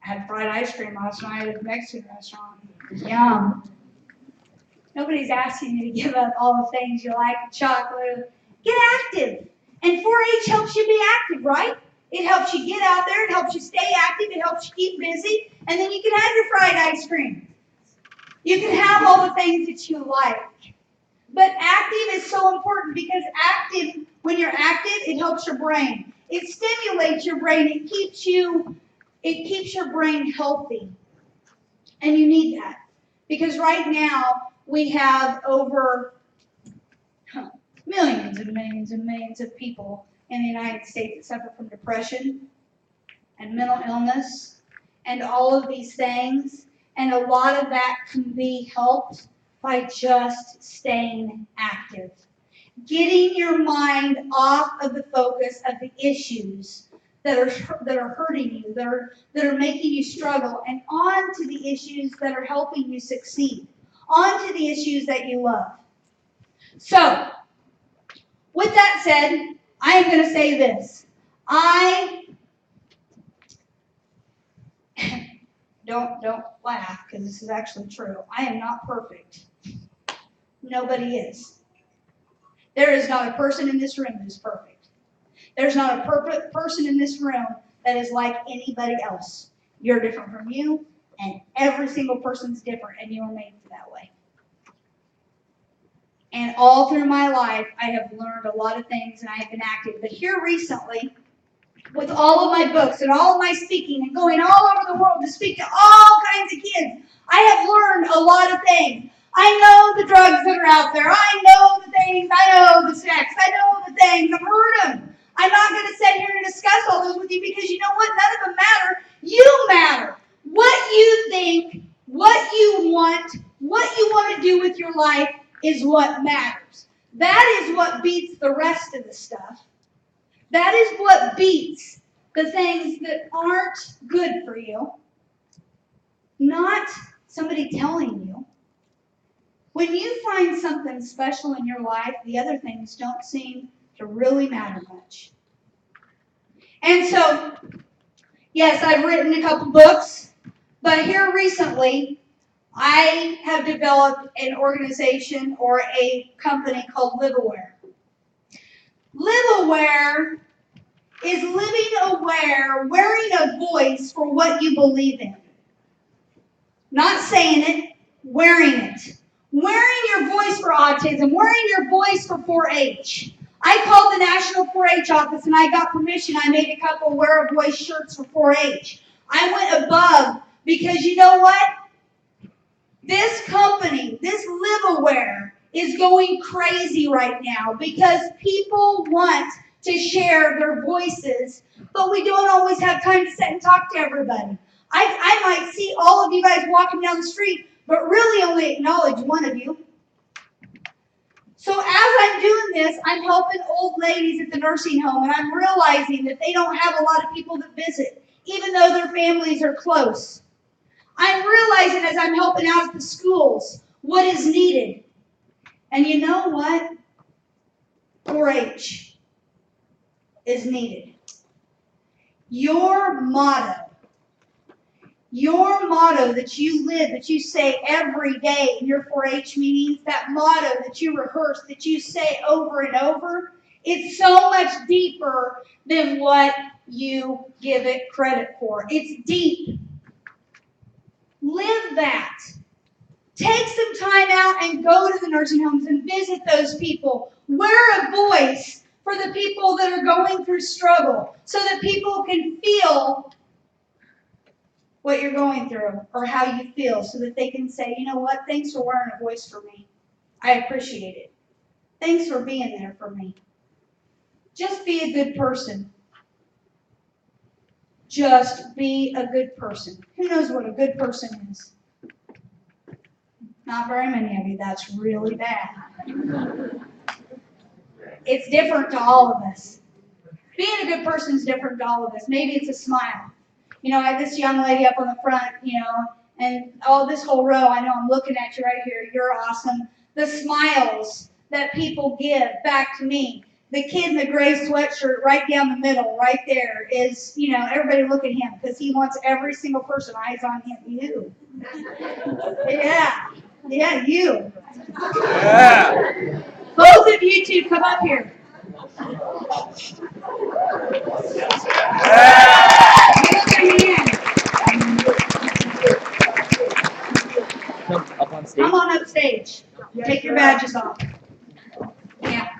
S6: had fried ice cream last night at the Mexican restaurant. It was yum. Nobody's asking you to give up all the things you like, chocolate. Get active. And 4-H helps you be active, right? It helps you get out there. It helps you stay active. It helps you keep busy. And then you can have your fried ice cream. You can have all the things that you like. But active is so important because when you're active, it helps your brain. It stimulates your brain. It keeps your brain healthy. And you need that. Because right now, we have over millions and millions and millions of people in the United States that suffer from depression and mental illness and all of these things. And a lot of that can be helped by just staying active. Getting your mind off of the focus of the issues that are hurting you, that are making you struggle, and on to the issues that are helping you succeed, on to the issues that you love. So, with that said, I am going to say this. Don't laugh, because this is actually true. I am not perfect. Nobody is. There is not a person in this room that is perfect. There's not a perfect person in this room that is like anybody else. You're different from you, and every single person's different, and you are made that way. And all through my life, I have learned a lot of things, and I have been active. But here recently, with all of my books and all of my speaking and going all over the world to speak to all kinds of kids, I have learned a lot of things. I know the drugs that are out there. I know the things. I know the sex. I know the things. I've heard them. I'm not going to sit here and discuss all those with you because you know what? None of them matter. You matter. What you think, what you want to do with your life is what matters. That is what beats the rest of the stuff. That is what beats the things that aren't good for you. Not somebody telling you. When you find something special in your life, the other things don't seem to really matter much. And so, yes, I've written a couple books, but here recently, I have developed an organization or a company called LiveAware. LiveAware is living aware, wearing a voice for what you believe in. Not saying it, wearing it. Wearing your voice for autism, wearing your voice for 4-H. I called the National 4-H office and I got permission. I made a couple wear a voice shirts for 4-H. I went above because you know what? This company, this LiveAware, is going crazy right now because people want to share their voices, but we don't always have time to sit and talk to everybody. I might see all of you guys walking down the street, but really only acknowledge one of you. So as I'm doing this, I'm helping old ladies at the nursing home, and I'm realizing that they don't have a lot of people that visit, even though their families are close. I'm realizing as I'm helping out at the schools what is needed. And you know what? 4-H is needed. Your motto that you live, that you say every day in your 4-H meetings, that motto that you rehearse, that you say over and over, it's so much deeper than what you give it credit for. It's deep. Live that. Take some time out and go to the nursing homes and visit those people. Wear a voice for the people that are going through struggle so that people can feel what you're going through or how you feel so that they can say, you know what, thanks for wearing a voice for me. I appreciate it. Thanks for being there for me. Just be a good person. Just be a good person. Who knows what a good person is? Not very many of you. That's really bad. It's different to all of us. Being a good person is different to all of us. Maybe it's a smile. You know, I had this young lady up on the front, you know, and this whole row, I know I'm looking at you right here. You're awesome. The smiles that people give back to me. The kid in the gray sweatshirt right down the middle, right there, is, you know, everybody look at him because he wants every single person eyes on him. You. Yeah. Yeah, you.
S2: Yeah.
S6: Both of you two, come up here. Come on up stage. Take your badges off. Yeah.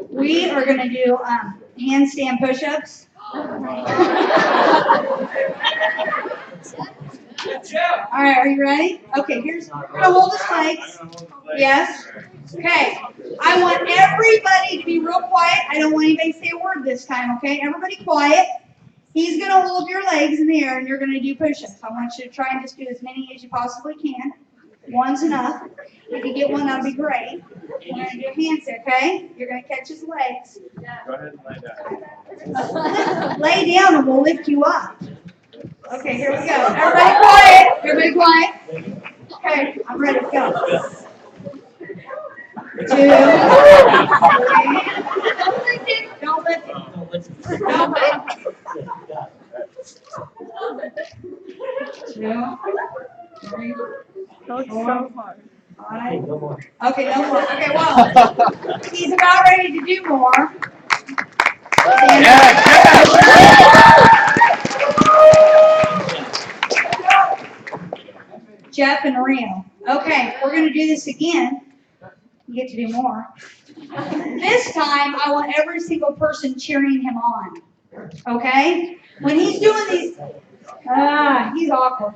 S6: We are going to do handstand push-ups. All right, are you ready? Okay, here's, we're going to hold his legs. Yes? Okay. I want everybody to be real quiet. I don't want anybody to say a word this time, okay? Everybody quiet. He's going to hold your legs in the air and you're going to do push-ups. I want you to try and just do as many as you possibly can. One's enough. If you get one, that'll be great. We're going to do handstand, okay? You're going to catch his legs.
S2: Go ahead and lay down.
S6: Lay down and we'll lift you up. Okay, here we go. Everybody quiet. Everybody quiet. Okay, I'm ready to go. 2, 3. Don't lift it. Don't lift it. Don't lift it. 2, 3, 4, 5. Okay, no more. Okay, well, he's about ready to do more. Jeff and Rio. Okay, we're going to do this again. You get to do more. This time, I want every single person cheering him on. Okay? When he's doing these, he's awkward.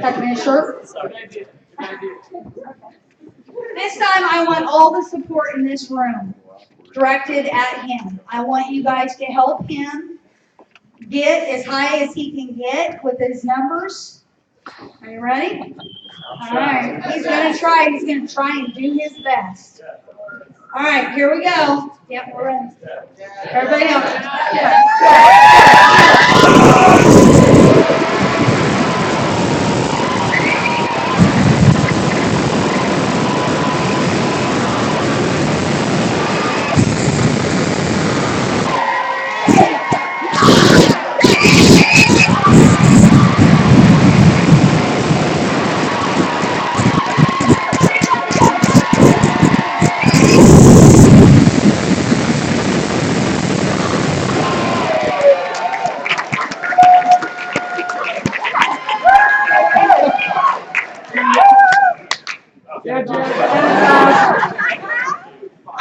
S6: Tuck him in his shirt. This time, I want all the support in this room directed at him. I want you guys to help him get as high as he can get with his numbers. Are you ready? All right. He's going to try. He's going to try and do his best. All right. Here we go. Yep, we're ready. Everybody else.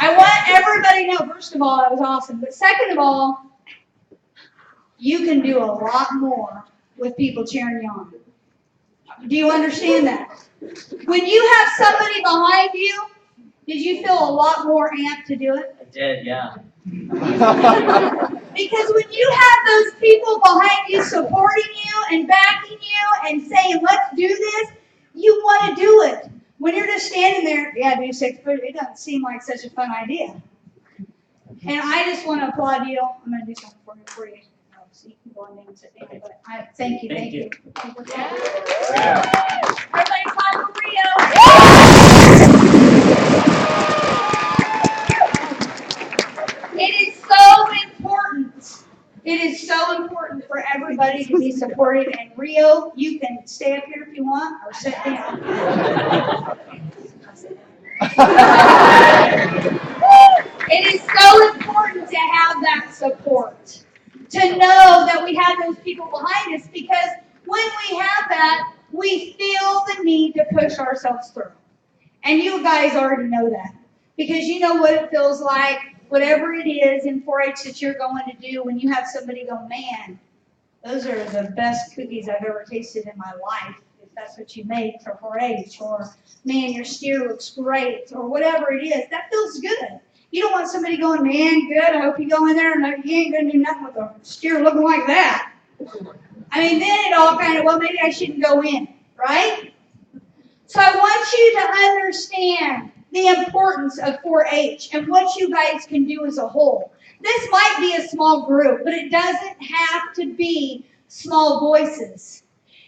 S6: I want everybody to know, first of all, that was awesome. But second of all, you can do a lot more with people cheering you on. Do you understand that? When you have somebody behind you, did you feel a lot more amped to do it?
S8: I did, yeah.
S6: Because when you have those people behind you supporting you and backing you and saying, let's do this, you want to do it. When you're just standing there, yeah, do 6 push-ups, it doesn't seem like such a fun idea. And I just want to applaud you. I'm going to do something for you. So you can go on down and sit down. But thank you.
S8: Thank you.
S6: Everybody clap for Rio. It is so important. It is so important for everybody to be supported. And Rio, you can stay up here if you want or sit down. It is so important to have that support. To know that we have those people behind us, because when we have that, we feel the need to push ourselves through. And you guys already know that. Because you know what it feels like, whatever it is in 4-H that you're going to do, when you have somebody go, man, those are the best cookies I've ever tasted in my life, if that's what you make for 4-H, or man, your steer looks great, or whatever it is, that feels good. You don't want somebody going, man, good, I hope you go in there and you ain't going to do nothing with a steer looking like that. I mean, then it all kind of, well, maybe I shouldn't go in, right? So I want you to understand the importance of 4-H and what you guys can do as a whole. This might be a small group, but it doesn't have to be small voices.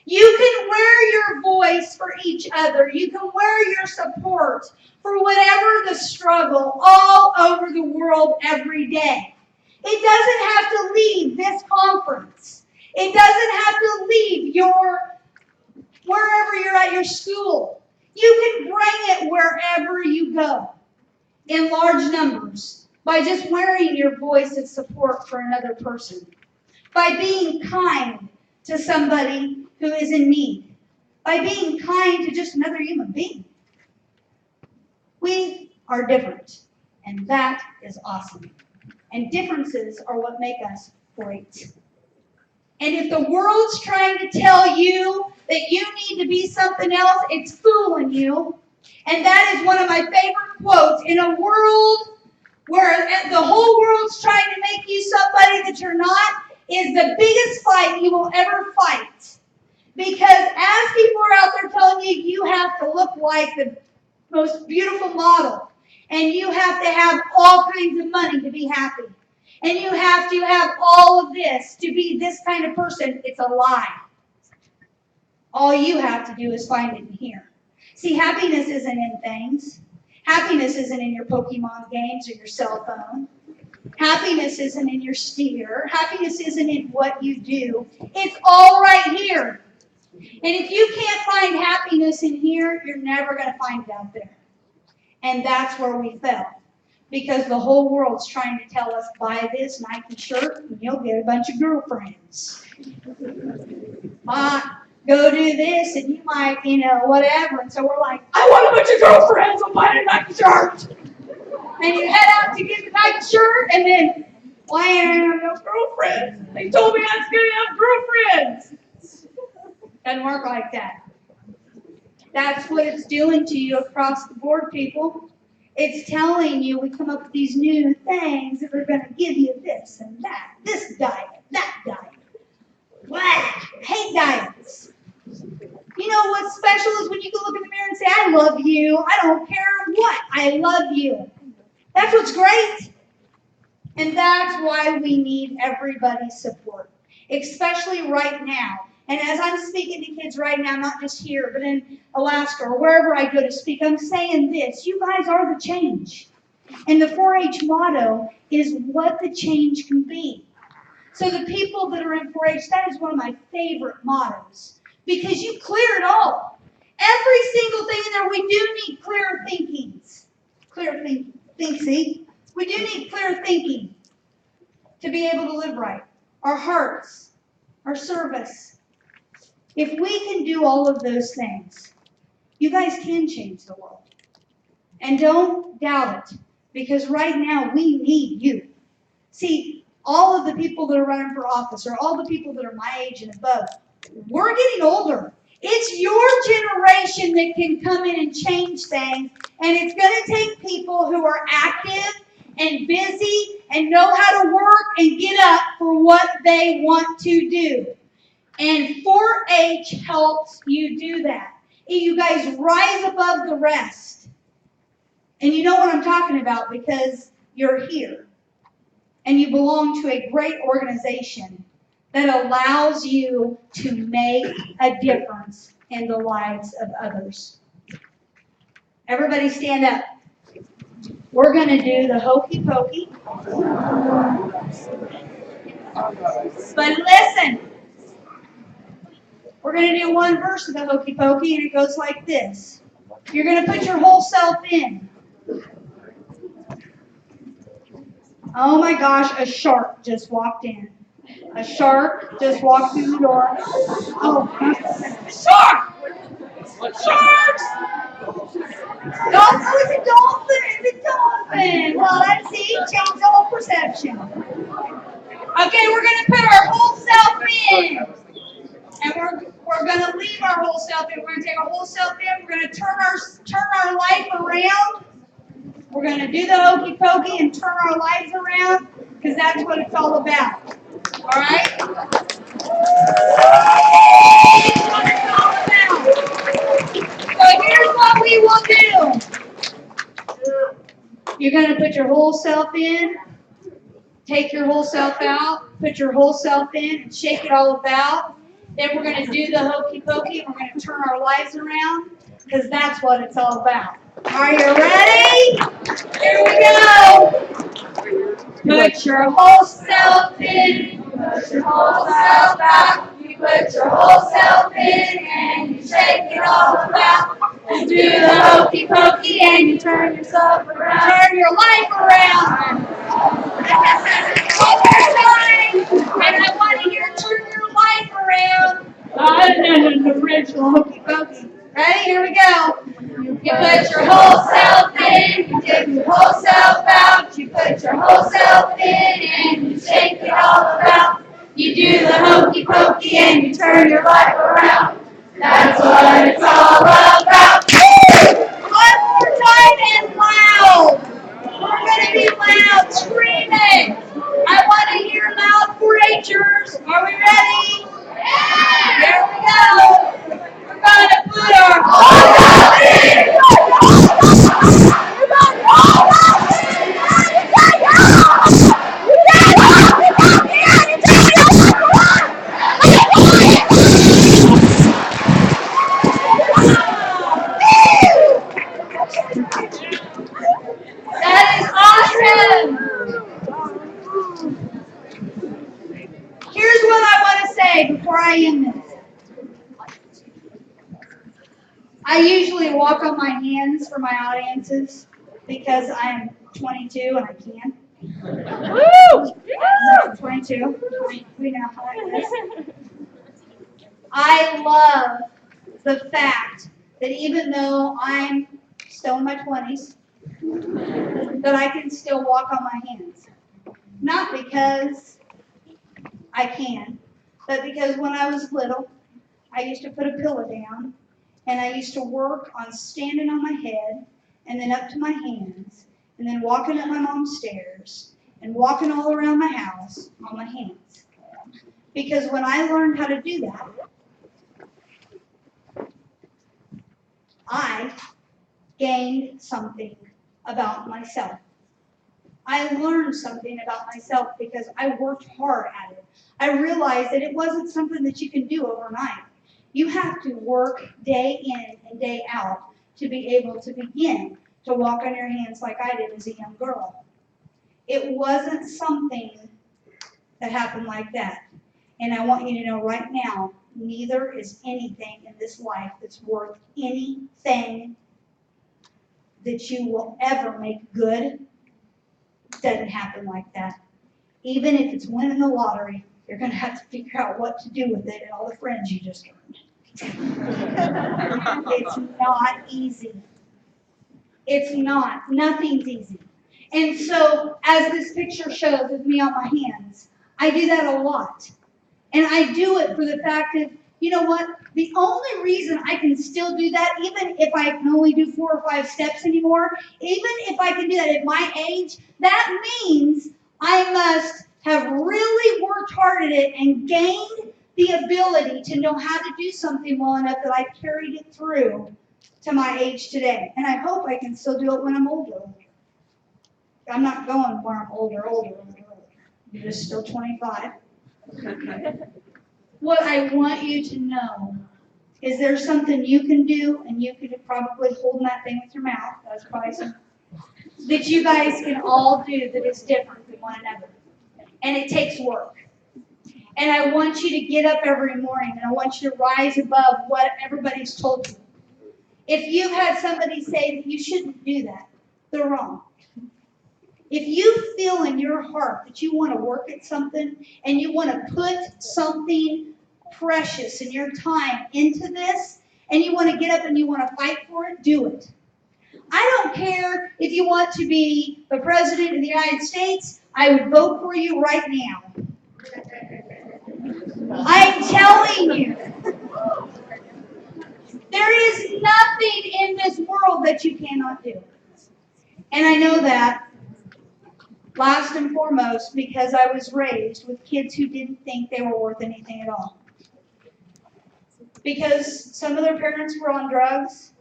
S6: You can wear your voice for each other. You can wear your support for whatever the struggle all over the world every day. It doesn't have to leave this conference. It doesn't have to leave wherever you're at your school. You can bring it wherever you go in large numbers. by just wearing your voice of support for another person, by being kind to somebody who is in need, by being kind to just another human being. We are different, and that is awesome. And differences are what make us great. And if the world's trying to tell you that you need to be something else, it's fooling you. And that is one of my favorite quotes. In a world where the whole world's trying to make you somebody that you're not, is the biggest fight you will ever fight. Because as people are out there telling you, you have to look like the most beautiful model, and you have to have all kinds of money to be happy, and you have to have all of this to be this kind of person, it's a lie. All you have to do is find it in here. See, happiness isn't in things. Happiness isn't in your Pokemon games or your cell phone. Happiness isn't in your steer. Happiness isn't in what you do. It's all right here. And if you can't find happiness in here, you're never going to find it out there. And that's where we fell. Because the whole world's trying to tell us, buy this Nike shirt and you'll get a bunch of girlfriends. Go do this and you might, whatever. And so we're like, I want a bunch of girlfriends, I'm buying a Nike shirt. And you head out to get the Nike shirt, and then, why ain't I have no girlfriends? They told me I was going to have girlfriends. Doesn't work like that. That's what it's doing to you across the board, people. It's telling you we come up with these new things that are going to give you this and that, this diet, that diet. Blah, I hate diets. You know what's special is when you can look in the mirror and say, I love you. I don't care what. I love you. That's what's great. And that's why we need everybody's support, especially right now. And as I'm speaking to kids right now, not just here, but in Alaska or wherever I go to speak, I'm saying this. You guys are the change. And the 4-H motto is what the change can be. So the people that are in 4-H, that is one of my favorite mottos. Because you clear it all. Every single thing in there, we do need clear thinkings. Clear thinking. See? We do need clear thinking to be able to live right. Our hearts, our service. If we can do all of those things, you guys can change the world. And don't doubt it, because right now we need you. See, all of the people that are running for office, or all the people that are my age and above, we're getting older. It's your generation that can come in and change things, and it's going to take people who are active and busy and know how to work and get up for what they want to do. And 4-H helps you do that. You guys rise above the rest. And you know what I'm talking about because you're here. And you belong to a great organization that allows you to make a difference in the lives of others. Everybody stand up. We're going to do the hokey pokey. But listen, we're going to do one verse of the hokey pokey, and it goes like this. You're going to put your whole self in. Oh my gosh, a shark just walked in. A shark just walked through the door. Oh, a shark! Sharks! Oh, it's a dolphin! It's a dolphin! Well, let's see. Change the whole perception. Okay, we're going to put our whole self in. And we're going to leave our whole self in. We're going to take our whole self in. We're going to turn our life around. We're going to do the hokey pokey and turn our lives around because that's what it's all about. All right? That's what it's all about. So here's what we will do. You're going to put your whole self in, take your whole self out, put your whole self in, and shake it all about. Then we're going to do the hokey pokey and we're going to turn our lives around because that's what it's all about. Are you ready? Here we go. Put your whole self in, put your whole self out. You put your whole self in and you shake it all about. You do the hokey pokey and and you turn yourself around. Turn your life around. One more time. And I want to hear turn your life around. No, original hokey pokey. Ready? Here we go. You put your whole self in, you take your whole self out. You put your whole self in and you shake it all around. You do the hokey pokey and you turn your life around. That's what it's all about. One more time and loud. We're going to be loud, screaming. I want to hear loud 4-Hers. Are we ready? Yeah. Here we go. We're going to put our whole self in. That is awesome. Here's what I want to say before I end this. I usually walk on my hands for my audiences because I am 22 and I can. Woo! 22. We know how it is. I love the fact that even though I'm still in my 20s, that I can still walk on my hands. Not because I can, but because when I was little, I used to put a pillow down and I used to work on standing on my head and then up to my hands and then walking up my mom's stairs and walking all around my house on my hands. Because when I learned how to do that, I gained something about myself. I learned something about myself because I worked hard at it. I realized that it wasn't something that you can do overnight. You have to work day in and day out to be able to begin to walk on your hands like I did as a young girl. It wasn't something that happened like that. And I want you to know right now, neither is anything in this life that's worth anything that you will ever make good. Doesn't happen like that. Even if it's winning the lottery, you're going to have to figure out what to do with it and all the friends you just earned. It's not easy. It's not. Nothing's easy. And so, as this picture shows with me on my hands, I do that a lot. And I do it for the fact that, you know what? The only reason I can still do that, even if I can only do 4 or 5 steps anymore, even if I can do that at my age, that means I must have really worked hard at it and gained the ability to know how to do something well enough that I carried it through to my age today. And I hope I can still do it when I'm older. I'm not going where I'm older. You're just still 25. What I want you to know is there's something you can do, and you could probably hold that thing with your mouth. That's probably something that you guys can all do that is different than one another. And it takes work. And I want you to get up every morning, and I want you to rise above what everybody's told you. If you've had somebody say that you shouldn't do that, they're wrong. If you feel in your heart that you want to work at something and you want to put something precious in your time into this and you want to get up and you want to fight for it, do it. I don't care if you want to be the President of the United States. I would vote for you right now. I'm telling you. There is nothing in this world that you cannot do. And I know that. Last and foremost, because I was raised with kids who didn't think they were worth anything at all. Because some of their parents were on drugs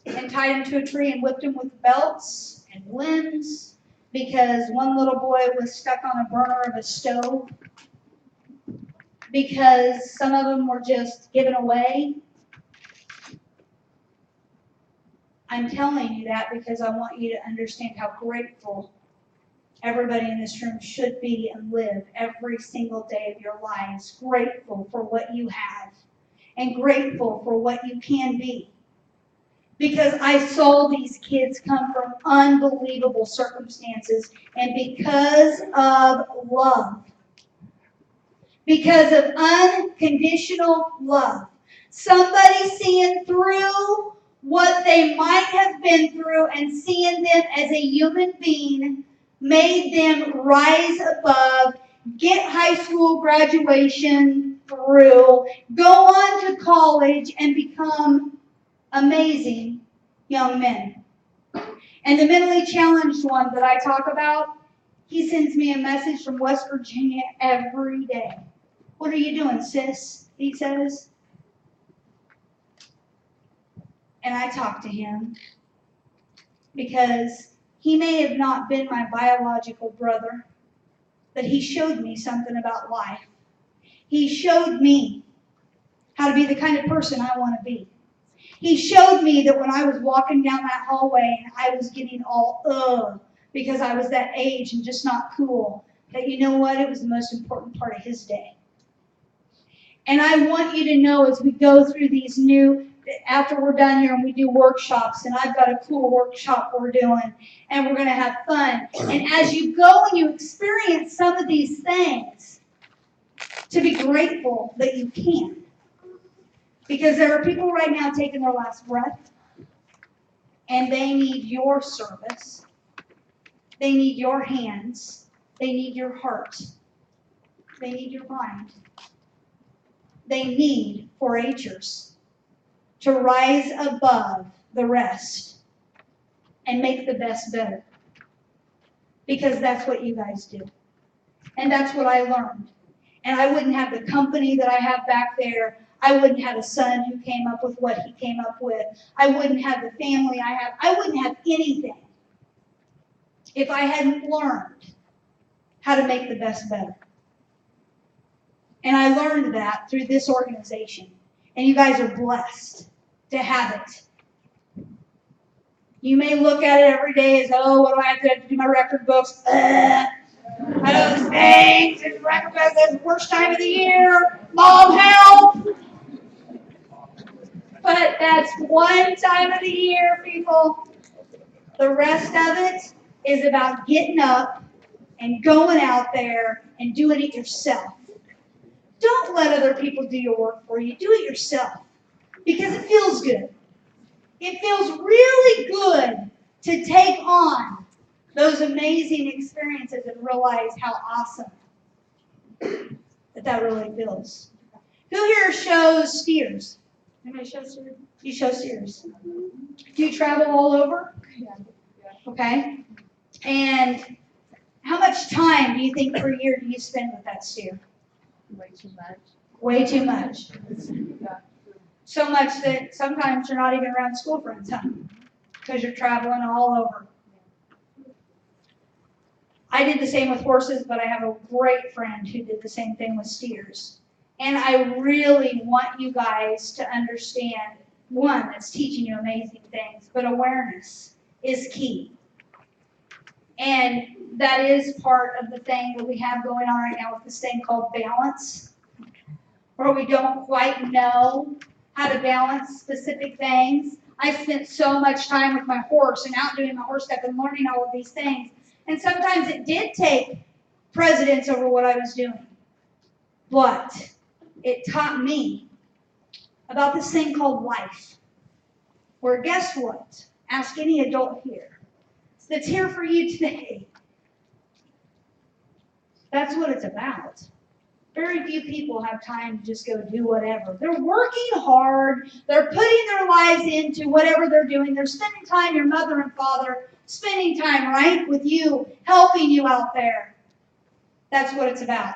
S6: and tied them to a tree and whipped them with belts and limbs. Because one little boy was stuck on a burner of a stove. Because some of them were just given away. I'm telling you that because I want you to understand how grateful everybody in this room should be and live every single day of your lives, grateful for what you have and grateful for what you can be. because I saw these kids come from unbelievable circumstances, and because of love, because of unconditional love, somebody seeing through what they might have been through and seeing them as a human being made them rise above, get high school graduation through, go on to college, and become amazing young men. And the mentally challenged one that I talk about, he sends me a message from West Virginia every day. What are you doing, sis? He says. And I talk to him because he may have not been my biological brother, but he showed me something about life. He showed me how to be the kind of person I want to be. He showed me that when I was walking down that hallway and I was getting all because I was that age and just not cool, that you know what? It was the most important part of his day. And I want you to know as we go through these after we're done here and we do workshops, and I've got a cool workshop we're doing, and we're going to have fun. And as you go and you experience some of these things, to be grateful that you can. Because there are people right now taking their last breath, and they need your service. They need your hands. They need your heart. They need your mind. They need 4-Hers to rise above the rest and make the best better. Because that's what you guys do. And that's what I learned. And I wouldn't have the company that I have back there. I wouldn't have a son who came up with what he came up with. I wouldn't have the family I have. I wouldn't have anything if I hadn't learned how to make the best better. And I learned that through this organization. And you guys are blessed to have it. You may look at it every day as, oh, what do I have to do my record books? I know those things, and record books, it's the worst time of the year. Mom, help! But that's one time of the year, people. The rest of it is about getting up and going out there and doing it yourself. Don't let other people do your work for you. Do it yourself. Because it feels good. It feels really good to take on those amazing experiences and realize how awesome that really feels. Who here shows steers? Anybody show steers? You show steers. Do you travel all over?
S4: Yeah.
S6: Okay. And how much time do you think per year do you spend with that steer?
S4: Way too much.
S6: Way too much.
S4: Yeah.
S6: So much that sometimes you're not even around school friends, huh? Because you're traveling all over. I did the same with horses, but I have a great friend who did the same thing with steers. And I really want you guys to understand, one, that's teaching you amazing things, but awareness is key. And that is part of the thing that we have going on right now with this thing called balance, where we don't quite know how to balance specific things. I spent so much time with my horse and out doing my horse stuff and learning all of these things. And sometimes it did take precedence over what I was doing. But it taught me about this thing called life. Where guess what? Ask any adult here that's here for you today. That's what it's about. Very few people have time to just go do whatever. They're working hard. They're putting their lives into whatever they're doing. They're spending time, your mother and father, spending time, right, with you, helping you out there. That's what it's about.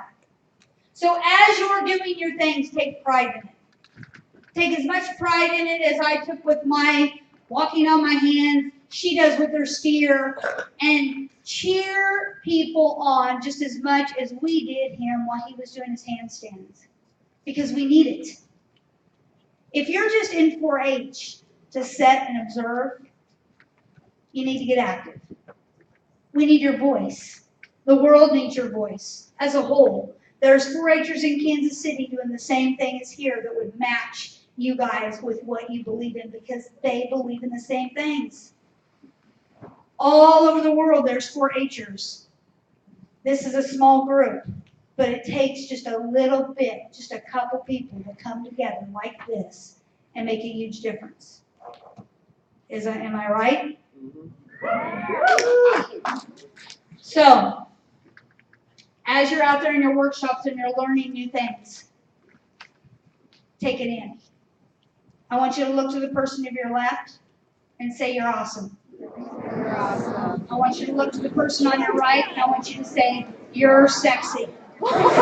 S6: So as you're doing your things, take pride in it. Take as much pride in it as I took with my walking on my hands. She does with her steer. And cheer people on just as much as we did him while he was doing his handstands. Because we need it. If you're just in 4-H to sit and observe, you need to get active. We need your voice. The world needs your voice as a whole. There's 4-Hers in Kansas City doing the same thing as here that would match you guys with what you believe in because they believe in the same things. All over the world, there's 4-Hers. This is a small group, but it takes just a little bit, just a couple people to come together like this and make a huge difference. Am I right? So, as you're out there in your workshops and you're learning new things, take it in. I want you to look to the person to your left and say, "You're awesome." You're awesome. I want you to look to the person on your right and I want you to say, "You're sexy." What? Was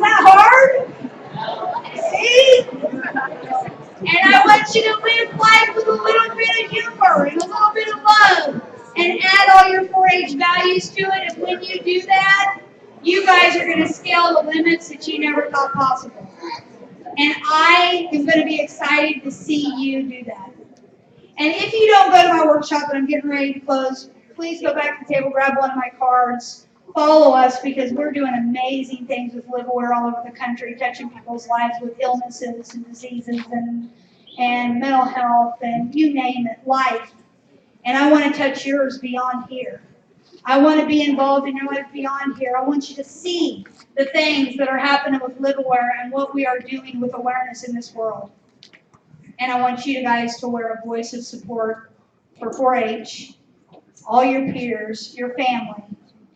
S6: that hard? See? And I want you to live life with a little bit of humor and a little bit of love and add all your 4-H values to it. And when you do that, you guys are going to scale the limits that you never thought possible. And I am going to be excited to see you do that. And if you don't go to my workshop and I'm getting ready to close, please go back to the table, grab one of my cards, follow us because we're doing amazing things with Liverware all over the country, touching people's lives with illnesses and diseases and mental health and you name it, life. And I want to touch yours beyond here. I want to be involved in your life beyond here. I want you to see the things that are happening with Liverware and what we are doing with awareness in this world. And I want you guys to wear a voice of support for 4-H, all your peers, your family,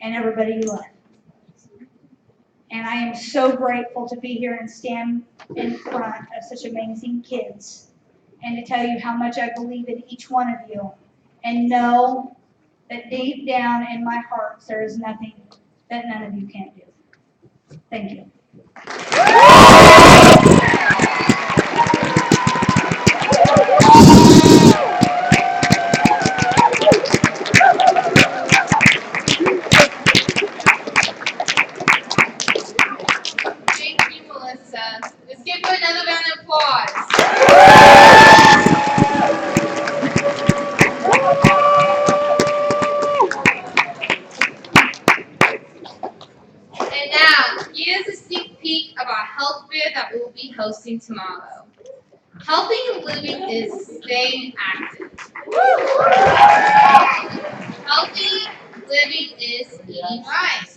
S6: and everybody you love. And I am so grateful to be here and stand in front of such amazing kids and to tell you how much I believe in each one of you and know that deep down in my heart there is nothing that none of you can't do. Thank you.
S3: Thank you, Melissa. Let's give her another round of applause. And now, here's a sneak peek of our health fair that we will be hosting tomorrow. Healthy living is staying active. Healthy living is eating right.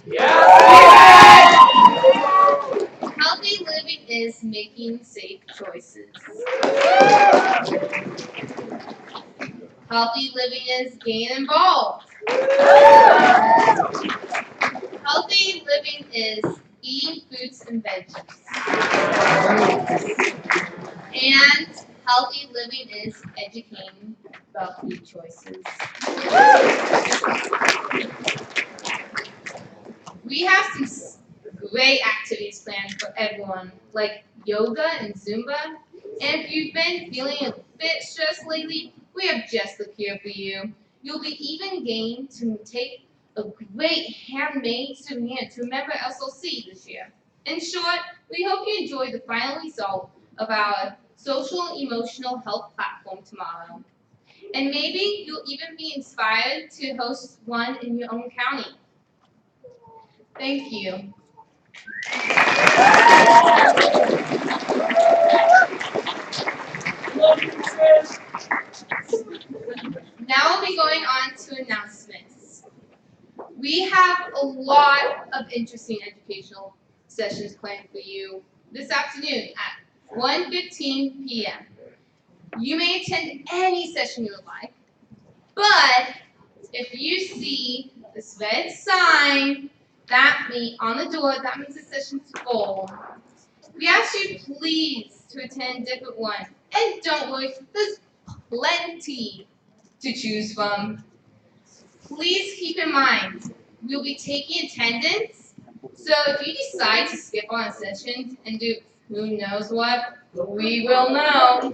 S3: Healthy living is making safe choices. Healthy living is getting involved. Healthy living is eating fruits and veggies. And healthy living is educating about food choices. We have some great activities planned for everyone, like yoga and Zumba. And if you've been feeling a bit stressed lately, we have just the cure for you. You'll be even game to take a great handmade souvenir to remember SLC this year. In short, we hope you enjoy the final result of our social and emotional health platform tomorrow. And maybe you'll even be inspired to host one in your own county. Thank you. Now we'll be going on to announcements. We have a lot of interesting educational sessions planned for you this afternoon at 1:15 p.m. You may attend any session you would like, but if you see this red sign on the door, that means the session's full. We ask you please to attend a different one. And don't worry, there's plenty to choose from. Please keep in mind, we'll be taking attendance, so if you decide to skip on a session and do who knows what, we will know.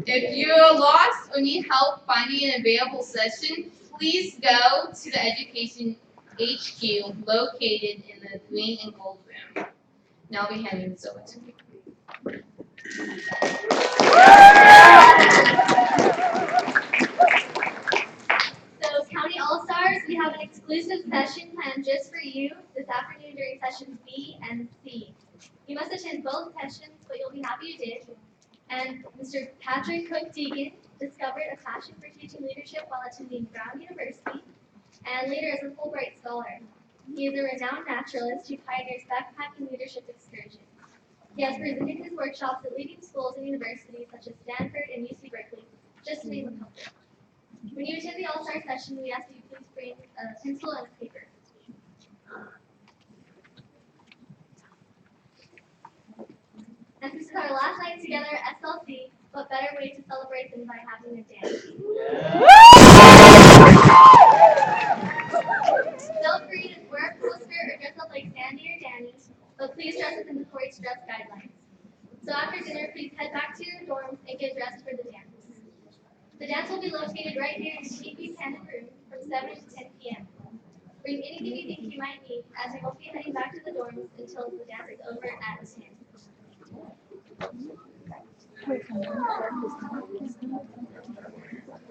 S3: If you're lost or need help finding an available session, please go to the Education HQ located in the green and gold room. Now I'll be handing this over to you.
S1: So, County All-Stars, we have an exclusive session planned just for you this afternoon during sessions B and C. You must attend both sessions, but you'll be happy you did. And Mr. Patrick Cook Deegan discovered a passion for teaching leadership while attending Brown University and later as a Fulbright Scholar. He is a renowned naturalist who pioneers backpacking leadership excursions. He has presented his workshops at leading schools and universities such as Stanford and UC Berkeley, just to name a couple. When you attend the All-Star session, we ask that you please bring a pencil and a paper. And this is our last night together at SLC, what better way to celebrate than by having a dance? Feel free to wear a poster or dress up like Sandy or Danny, but please dress up in the 4-H dress guidelines. So after dinner, please head back to your dorms and get dressed for the dance. The dance will be located right here in the TV Tandem room from 7 to 10 p.m. Bring anything you think you might need, as we won't be heading back to the dorms until the dance is over at 10.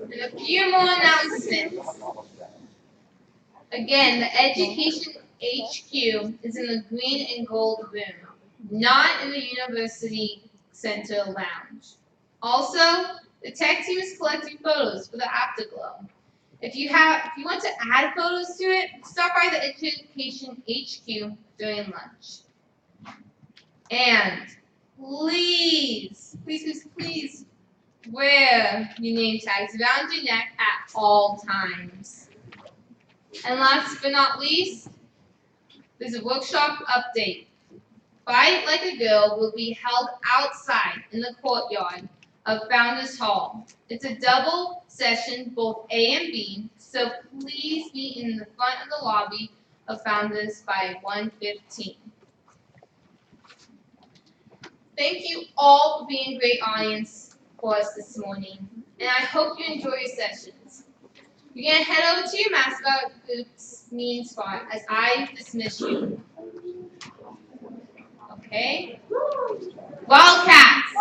S3: And a few more announcements. Again, the Education HQ is in the green and gold room, not in the University Center lounge. Also, the tech team is collecting photos for the Afterglow. If you want to add photos to it, stop by the Education HQ during lunch. And please wear your name tags around your neck at all times. And last but not least, there's a workshop update. Fight Like a Girl will be held outside in the courtyard of Founders Hall. It's a double session, both A and B, so please be in the front of the lobby of Founders by 1:15. Thank you all for being a great audience for us this morning, and I hope you enjoy your sessions. You're going to head over to your mascot group's meeting spot as I dismiss you. Okay? Wildcats!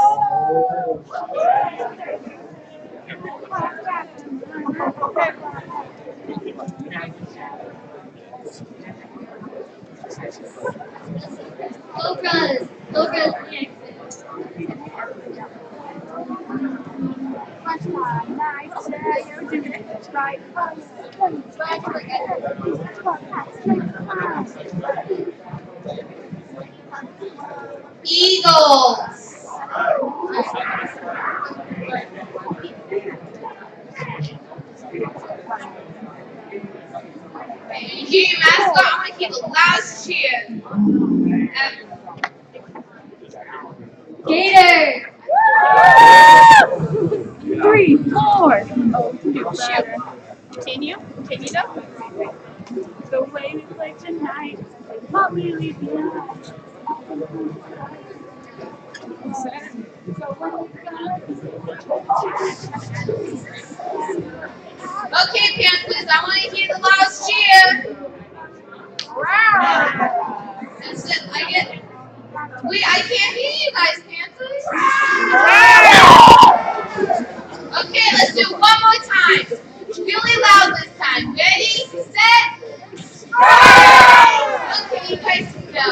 S1: Cobras! Cobras next.
S3: Eagles! When you hear your mascot, I want to hear the loudest cheer.
S1: Gators!
S4: 3, 4. Oh, shoot. Continue though. The way we play tonight, what will we do?
S3: Okay, Panthers, I want to hear the loudest cheer. I can't hear you guys, Panthers. Okay, let's do it one more time. Really loud this time. Ready, set, okay, you guys can go.